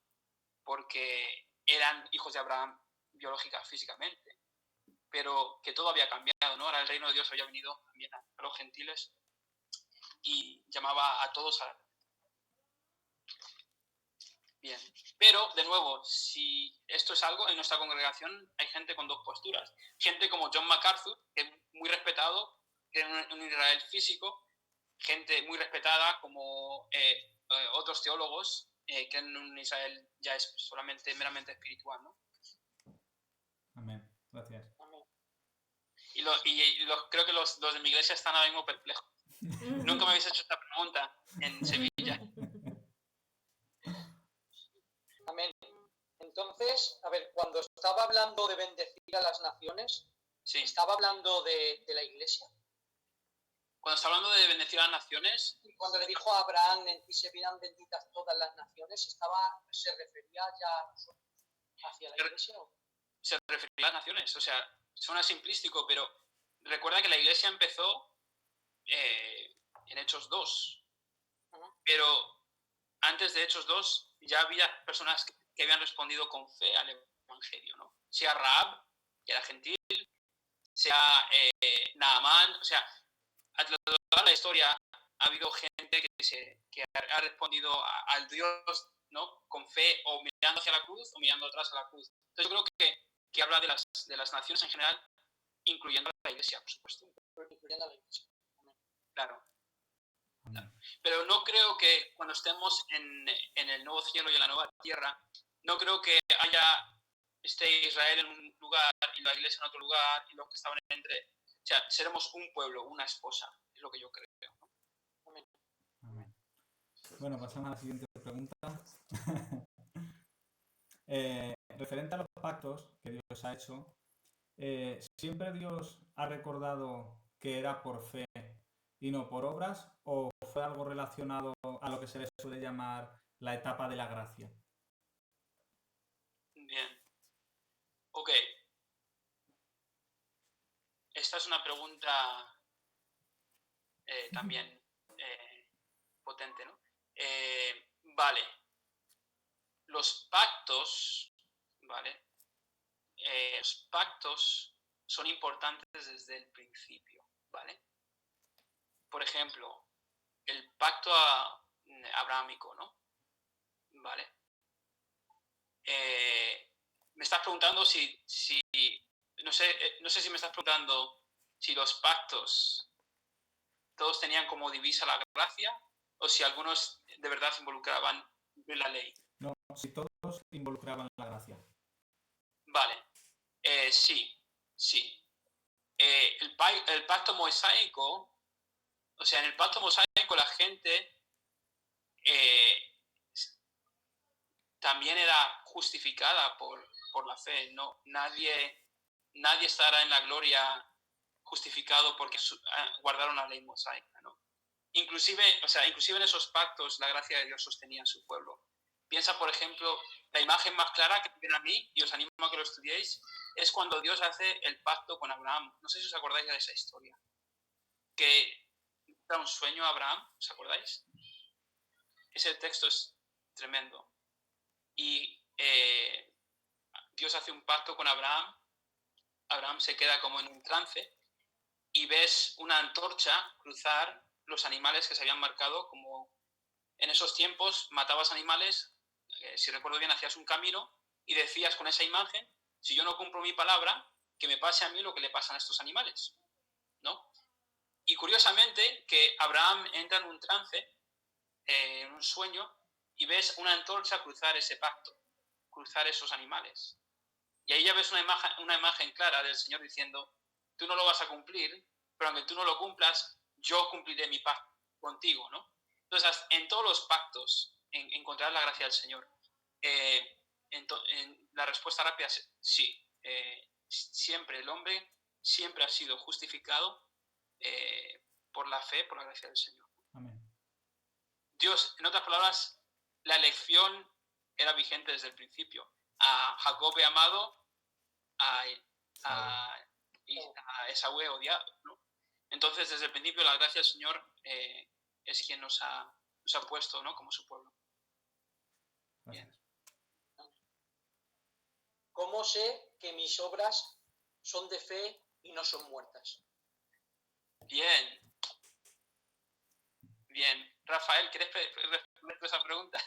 porque eran hijos de Abraham biológica, físicamente, pero que todo había cambiado, ¿no? Ahora el reino de Dios había venido también a los gentiles y llamaba a todos a... Bien, pero de nuevo, si esto es algo, en nuestra congregación hay gente con dos posturas. Gente como John MacArthur, que es muy respetado, que es un Israel físico, gente muy respetada como otros teólogos que en un Israel ya es solamente meramente espiritual, ¿no? Amén. Gracias. Amén. Creo que los de mi iglesia están ahora mismo perplejos. Nunca me habéis hecho esta pregunta en Sevilla. Amén. Entonces, a ver, cuando estaba hablando de bendecir a las naciones, Sí. ¿estaba hablando de la iglesia? Cuando está hablando de bendecir a las naciones, Y cuando le dijo a Abraham, en ti se verán benditas todas las naciones, ¿se refería ya a nosotros, hacia la iglesia? se refería a las naciones. O sea, suena simplístico, pero recuerda que la iglesia empezó en Hechos 2. Pero antes de Hechos 2 ya había personas que habían respondido con fe al evangelio, ¿no? Sea Rahab, que era gentil, sea Naamán, o sea, a lo largo de la historia ha habido gente que ha respondido al Dios, ¿no? Con fe, o mirando hacia la cruz o mirando atrás a la cruz. Entonces yo creo que habla de las naciones en general, incluyendo a la iglesia, por supuesto. Incluyendo a la iglesia. Claro. Pero no creo que cuando estemos en el nuevo cielo y en la nueva tierra, no creo que esté Israel en un lugar y la iglesia en otro lugar y los que estaban entre. O sea, seremos un pueblo, una esposa, es lo que yo creo. Amén. Amén. Bueno, pasamos a la siguiente pregunta. Referente a los pactos que Dios ha hecho, ¿siempre Dios ha recordado que era por fe y no por obras? ¿O fue algo relacionado a lo que se le suele llamar la etapa de la gracia? Bien. Ok. Esta es una pregunta también potente, ¿no? Vale. Los pactos, ¿vale? Los pactos son importantes desde el principio, ¿vale? Por ejemplo, el pacto abrahámico, ¿no? ¿Vale? Me estás preguntando si no sé si me estás preguntando si los pactos todos tenían como divisa la gracia o si algunos de verdad involucraban la ley. No, si todos involucraban la gracia. Vale, sí. El pacto mosaico, o sea, en el pacto mosaico la gente también era justificada por la fe. No, nadie estará en la gloria justificado porque guardaron la ley mosaica, ¿no? Inclusive en esos pactos la gracia de Dios sostenía a su pueblo. Piensa, por ejemplo, la imagen más clara que viene a mí, y os animo a que lo estudiéis, es cuando Dios hace el pacto con Abraham. No sé si os acordáis de esa historia. Que da un sueño a Abraham, ¿os acordáis? Ese texto es tremendo. Y Dios hace un pacto con Abraham. Abraham se queda como en un trance y ves una antorcha cruzar los animales que se habían marcado, como en esos tiempos matabas animales, si recuerdo bien, hacías un camino y decías con esa imagen, si yo no cumplo mi palabra, que me pase a mí lo que le pasan a estos animales, ¿no? Y curiosamente que Abraham entra en un trance, en un sueño, y ves una antorcha cruzar ese pacto, cruzar esos animales. Y ahí ya ves una imagen clara del Señor diciendo, tú no lo vas a cumplir, pero aunque tú no lo cumplas, yo cumpliré mi pacto contigo, ¿no? Entonces, en todos los pactos encontrar la gracia del Señor. En la respuesta rápida es sí. Siempre el hombre siempre ha sido justificado por la fe, por la gracia del Señor. Amén. Dios, en otras palabras, la elección era vigente desde el principio. A Jacob he amado, a Esaú he odiado, ¿no? Entonces, desde el principio, la gracia del Señor es quien nos ha puesto, ¿no?, como su pueblo. Gracias. ¿Cómo sé que mis obras son de fe y no son muertas? Bien. Rafael, ¿quieres responder esa pregunta?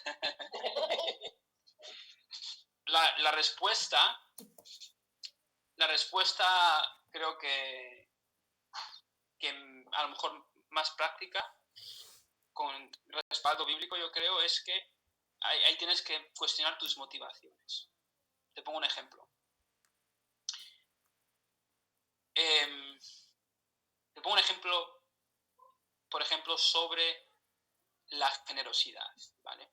La respuesta creo que a lo mejor más práctica, con respaldo bíblico, yo creo, es que ahí tienes que cuestionar tus motivaciones. Te pongo un ejemplo. Por ejemplo sobre la generosidad, ¿vale?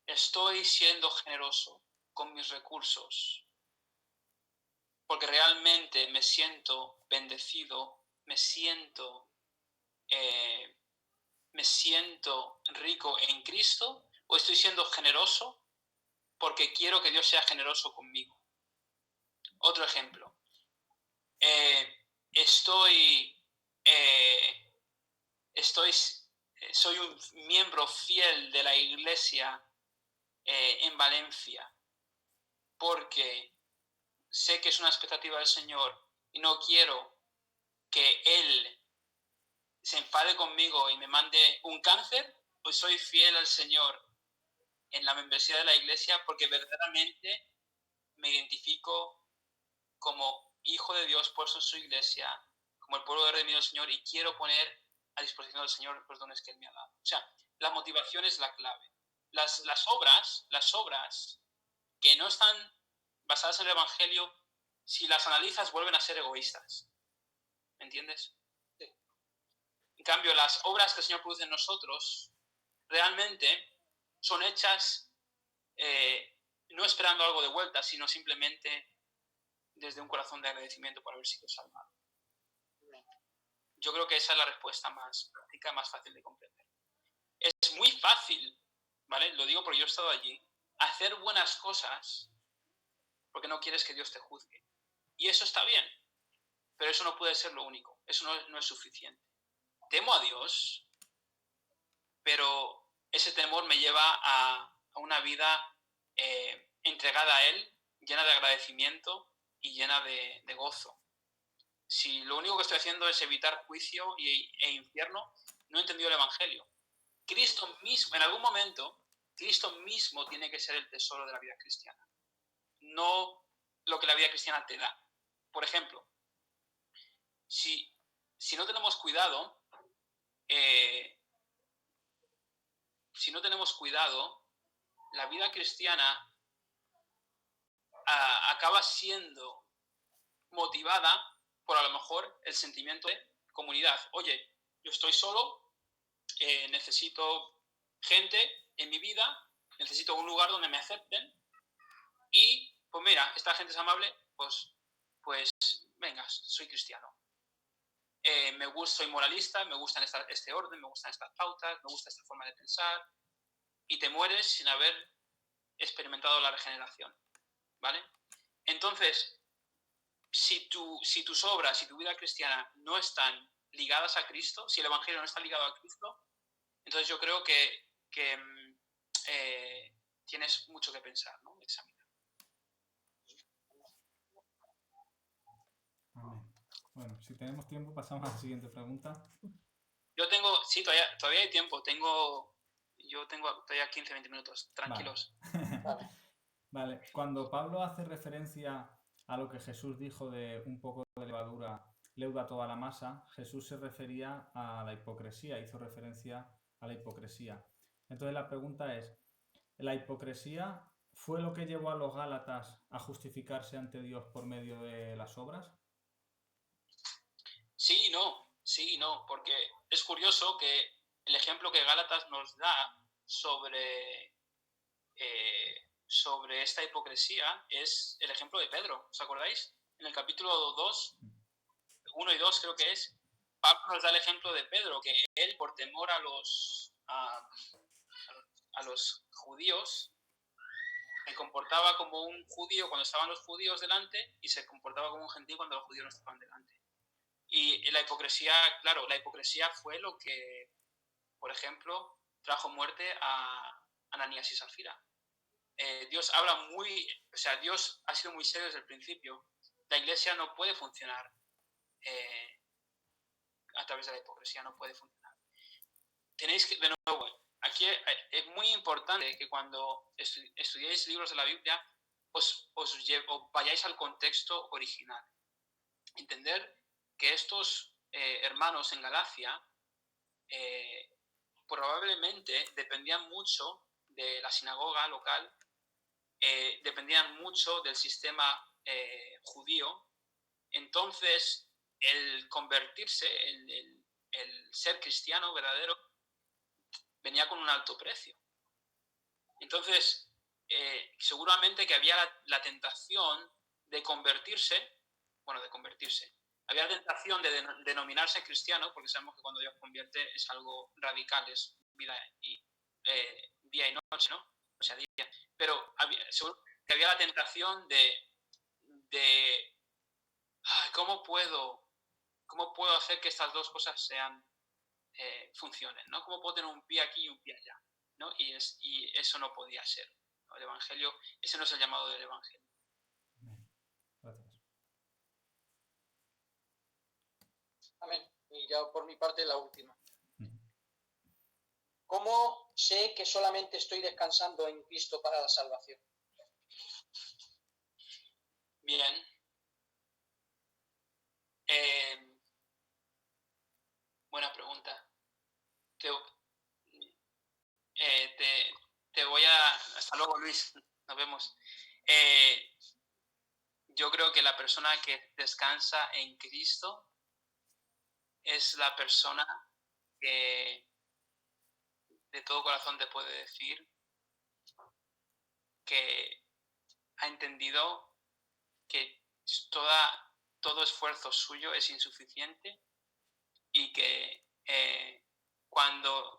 Estoy siendo generoso con mis recursos porque realmente me siento bendecido, me siento rico en Cristo, o estoy siendo generoso porque quiero que Dios sea generoso conmigo. Otro ejemplo. Soy un miembro fiel de la iglesia en Valencia porque sé que es una expectativa del Señor y no quiero que Él se enfade conmigo y me mande un cáncer, pues soy fiel al Señor en la membresía de la iglesia porque verdaderamente me identifico como hijo de Dios puesto en su iglesia, como el pueblo redimido del Señor, y quiero poner a disposición del Señor los dones que Él me ha dado. O sea, la motivación es la clave. Las obras que no están basadas en el Evangelio, si las analizas, vuelven a ser egoístas. ¿Me entiendes? Sí. En cambio, las obras que el Señor produce en nosotros realmente son hechas no esperando algo de vuelta, sino simplemente desde un corazón de agradecimiento por haber sido salvado. Yo creo que esa es la respuesta más práctica, más fácil de comprender. Es muy fácil, ¿vale? Lo digo porque yo he estado allí, hacer buenas cosas porque no quieres que Dios te juzgue. Y eso está bien, pero eso no puede ser lo único, eso no es suficiente. Temo a Dios, pero ese temor me lleva a una vida entregada a Él, llena de agradecimiento y llena de gozo. Si lo único que estoy haciendo es evitar juicio e infierno, no he entendido el Evangelio. Cristo mismo, en algún momento, Cristo mismo tiene que ser el tesoro de la vida cristiana, no lo que la vida cristiana te da. Por ejemplo, si no tenemos cuidado, la vida cristiana acaba siendo motivada por a lo mejor el sentimiento de comunidad. Oye, yo estoy solo, necesito gente en mi vida, necesito un lugar donde me acepten y, pues mira, esta gente es amable, pues venga, soy cristiano. Soy moralista, me gustan este orden, me gustan estas pautas, me gusta esta forma de pensar, y te mueres sin haber experimentado la regeneración, ¿vale? Entonces, si tus obras, si tu vida cristiana no están ligadas a Cristo, si el Evangelio no está ligado a Cristo, entonces yo creo que tienes mucho que pensar, ¿no? Examinar. Amén. Bueno, si tenemos tiempo, pasamos a la siguiente pregunta. Yo tengo, sí, todavía hay tiempo. Yo tengo todavía 15-20 minutos. Tranquilos. Vale. Vale. Cuando Pablo hace referencia a lo que Jesús dijo de un poco de levadura leuda toda la masa, Jesús se refería a la hipocresía, hizo referencia a la hipocresía. Entonces la pregunta es, ¿la hipocresía fue lo que llevó a los Gálatas a justificarse ante Dios por medio de las obras? Sí y no, porque es curioso que el ejemplo que Gálatas nos da sobre esta hipocresía es el ejemplo de Pedro. ¿Os acordáis? En el capítulo 2, 1 y 2 creo que es, Pablo nos da el ejemplo de Pedro, que él, por temor a los judíos, se comportaba como un judío cuando estaban los judíos delante y se comportaba como un gentil cuando los judíos no estaban delante. Y la hipocresía, claro, la hipocresía fue lo que, por ejemplo, trajo muerte a Ananías y Safira. Dios ha sido muy serio desde el principio. La iglesia no puede funcionar a través de la hipocresía, no puede funcionar. Tenéis que, de nuevo, aquí es muy importante que cuando estudiéis libros de la Biblia os vayáis al contexto original. Entender que estos hermanos en Galacia probablemente dependían mucho de la sinagoga local, dependían mucho del sistema judío. Entonces, el convertirse, el ser cristiano verdadero venía con un alto precio. Entonces, seguramente que había la tentación de convertirse. Había la tentación de denominarse cristiano, porque sabemos que cuando Dios convierte es algo radical, es día y noche, ¿no? O sea, día. Pero seguro que había la tentación de ¿cómo puedo hacer que estas dos cosas funcionen, ¿no? ¿Cómo puedo tener un pie aquí y un pie allá? ¿No? Y eso no podía ser, ¿no? El Evangelio, ese no es el llamado del Evangelio. Gracias. Amén. Y ya por mi parte la última. ¿Cómo sé que solamente estoy descansando en Cristo para la salvación? Bien. Buena pregunta. Te voy a... Hasta luego, Luis. Nos vemos. Yo creo que la persona que descansa en Cristo es la persona que de todo corazón te puede decir que ha entendido que todo esfuerzo suyo es insuficiente y que cuando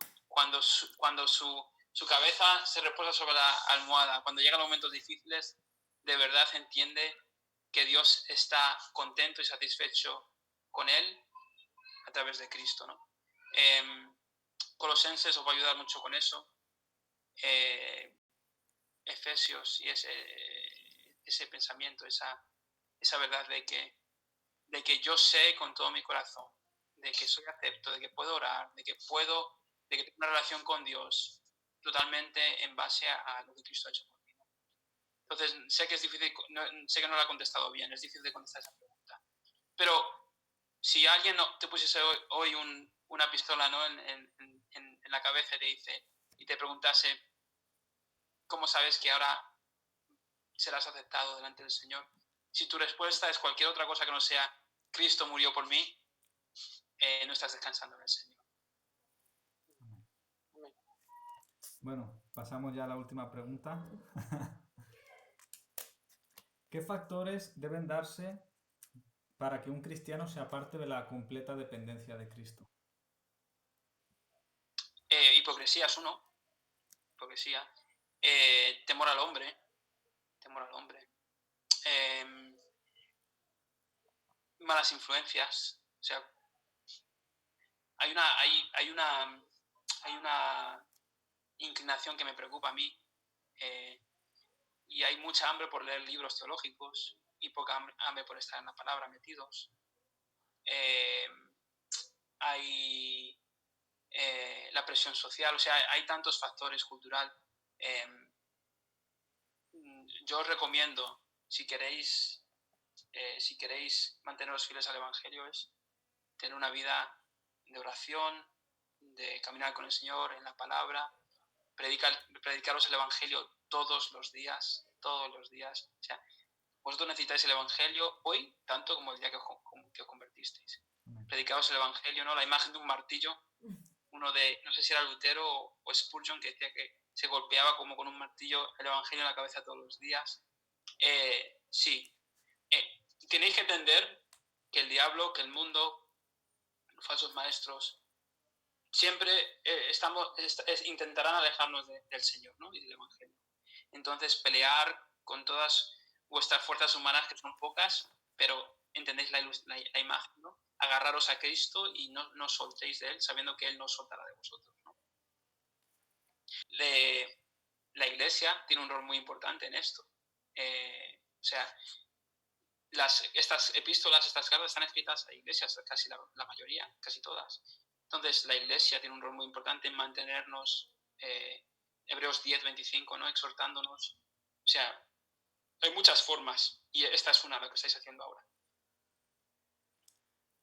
su cabeza se reposa sobre la almohada, cuando llegan los momentos difíciles, de verdad entiende que Dios está contento y satisfecho con él a través de Cristo, ¿no? Colosenses os va a ayudar mucho con eso. Efesios y ese pensamiento, esa verdad de que yo sé con todo mi corazón, de que soy acepto, de que puedo orar, de que tengo una relación con Dios totalmente en base a lo que Cristo ha hecho por mí. Entonces, sé que es difícil, sé que no la he contestado bien, es difícil de contestar esa pregunta. Pero si alguien te pusiese hoy una pistola, ¿no? en la cabeza y te preguntase, ¿cómo sabes que ahora serás aceptado delante del Señor? Si tu respuesta es cualquier otra cosa que no sea Cristo murió por mí, no estás descansando en el Señor. Bueno, pasamos ya a la última pregunta. ¿Qué factores deben darse para que un cristiano se aparte de la completa dependencia de Cristo? Hipocresía es uno. Hipocresía. Temor al hombre. Malas influencias. O sea, hay una inclinación que me preocupa a mí, y hay mucha hambre por leer libros teológicos y poca hambre por estar en la palabra metidos. Hay la presión social, o sea, hay tantos factores cultural. Yo os recomiendo, si queréis manteneros fieles al Evangelio, es tener una vida de oración, de caminar con el Señor en la palabra, predicaros el Evangelio todos los días. O sea, vosotros necesitáis el Evangelio hoy tanto como el día que os convertisteis. Predicaros el Evangelio, ¿no? La imagen de un martillo, uno de, no sé si era Lutero o Spurgeon, que decía que se golpeaba como con un martillo el Evangelio en la cabeza todos los días. Sí. Tenéis que entender que el diablo, que el mundo, los falsos maestros, siempre intentarán alejarnos del Señor, ¿no? Y del Evangelio. Entonces, pelear con todas vuestras fuerzas humanas, que son pocas, pero entendéis la imagen, ¿no? Agarraros a Cristo y no soltéis de Él, sabiendo que Él no soltará de vosotros, ¿no? La Iglesia tiene un rol muy importante en esto. O sea, estas epístolas, estas cartas están escritas a iglesias, casi la mayoría, casi todas. Entonces, la Iglesia tiene un rol muy importante en mantenernos, Hebreos 10:25, ¿no? Exhortándonos. O sea, hay muchas formas y esta es una, lo que estáis haciendo ahora.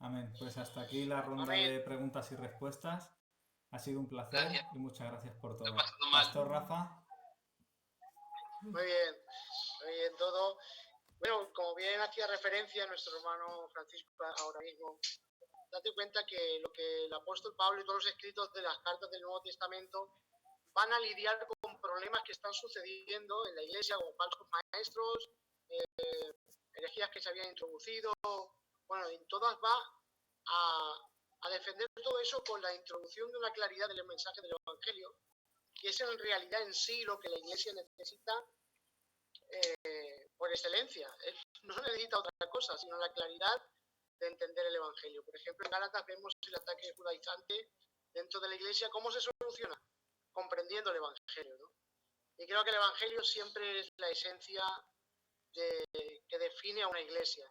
Amén. Pues hasta aquí la ronda de preguntas y respuestas. Ha sido un placer. Gracias. Y muchas gracias por todo. Pastor Rafa. Muy bien todo. Bueno, como bien hacía referencia nuestro hermano Francisco ahora mismo, date cuenta que lo que el apóstol Pablo y todos los escritos de las cartas del Nuevo Testamento van a lidiar con problemas que están sucediendo en la iglesia, con falsos maestros, herejías que se habían introducido. Bueno, en todas va a defender todo eso con la introducción de una claridad del mensaje del Evangelio, que es en realidad en sí lo que la iglesia necesita por excelencia. No necesita otra cosa, sino la claridad de entender el Evangelio. Por ejemplo, en Gálatas vemos el ataque judaizante dentro de la iglesia. ¿Cómo se soluciona? Comprendiendo el Evangelio, ¿no? Y creo que el Evangelio siempre es la esencia que define a una iglesia.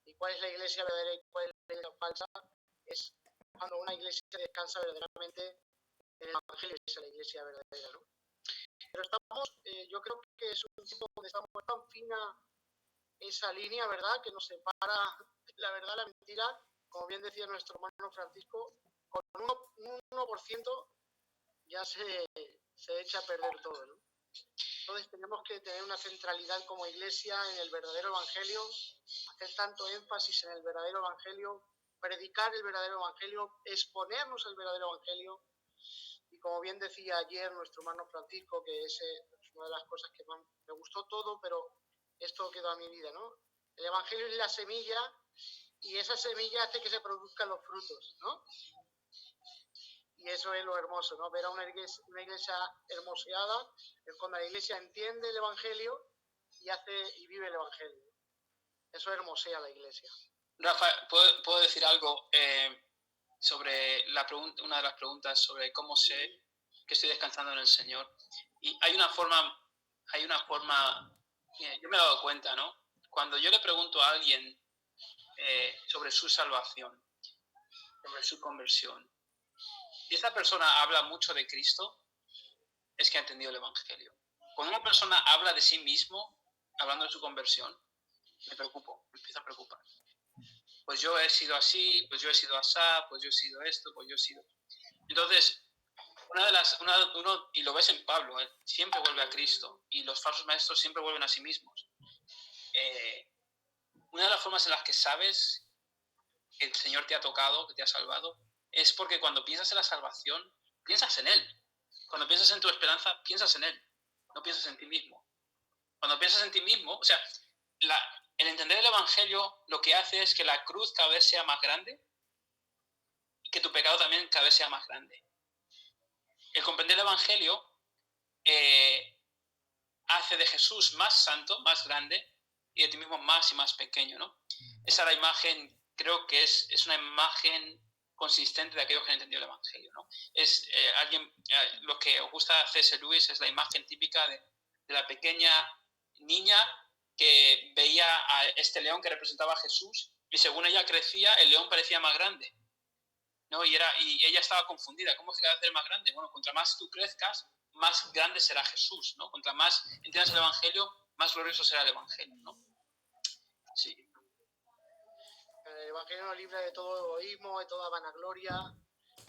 ¿Y cuál es la iglesia verdadera y cuál es la iglesia falsa? Es cuando una iglesia descansa verdaderamente en el Evangelio, esa es la iglesia verdadera, ¿no? Pero estamos, yo creo que es un tiempo donde estamos tan fina esa línea, ¿verdad?, que nos separa la verdad, la mentira, como bien decía nuestro hermano Francisco, con un 1% ya se echa a perder todo, ¿no? Entonces tenemos que tener una centralidad como iglesia en el verdadero evangelio, hacer tanto énfasis en el verdadero evangelio, predicar el verdadero evangelio, exponernos al verdadero evangelio. Y como bien decía ayer nuestro hermano Francisco, que es una de las cosas que más me gustó todo, pero esto quedó a mi vida, ¿no? El evangelio es la semilla y esa semilla hace que se produzcan los frutos, ¿no? Y eso es lo hermoso, ¿no? Ver a una iglesia hermoseada es cuando la iglesia entiende el evangelio y vive el evangelio. Eso hermosea la iglesia. Rafa, ¿puedo decir algo sobre una de las preguntas sobre cómo sé que estoy descansando en el Señor? Y hay una forma, yo me he dado cuenta, ¿no? Cuando yo le pregunto a alguien sobre su salvación, sobre su conversión, y esa persona habla mucho de Cristo, es que ha entendido el Evangelio. Cuando una persona habla de sí mismo, hablando de su conversión, me empiezo a preocupar. Pues yo he sido así, pues yo he sido asá, pues yo he sido esto, pues yo he sido... Entonces, y lo ves en Pablo, siempre vuelve a Cristo, y los falsos maestros siempre vuelven a sí mismos. Una de las formas en las que sabes que el Señor te ha tocado, que te ha salvado, es porque cuando piensas en la salvación, piensas en Él. Cuando piensas en tu esperanza, piensas en Él, no piensas en ti mismo. Cuando piensas en ti mismo, o sea, el entender el Evangelio lo que hace es que la cruz cada vez sea más grande y que tu pecado también cada vez sea más grande. El comprender el Evangelio hace de Jesús más santo, más grande, y de ti mismo más y más pequeño, ¿no? Esa es la imagen, creo que es una imagen consistente de aquellos que han entendido el Evangelio, ¿no? Lo que os gusta a C.S. Lewis es la imagen típica de la pequeña niña que veía a este león que representaba a Jesús, y según ella crecía, el león parecía más grande, ¿no? Y ella estaba confundida. ¿Cómo se va a hacer más grande? Bueno, contra más tú crezcas, más grande será Jesús, ¿no? Contra más entiendas el Evangelio, más glorioso será el Evangelio, ¿no? Sí. El Evangelio nos libra de todo egoísmo, de toda vanagloria,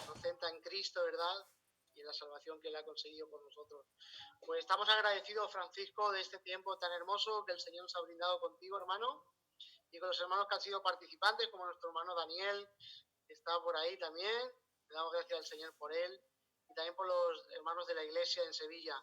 nos centra en Cristo, ¿verdad? Y en la salvación que Él ha conseguido por nosotros. Pues estamos agradecidos, Francisco, de este tiempo tan hermoso que el Señor nos ha brindado contigo, hermano, y con los hermanos que han sido participantes, como nuestro hermano Daniel, que está por ahí también. Le damos gracias al Señor por él, y también por los hermanos de la iglesia en Sevilla.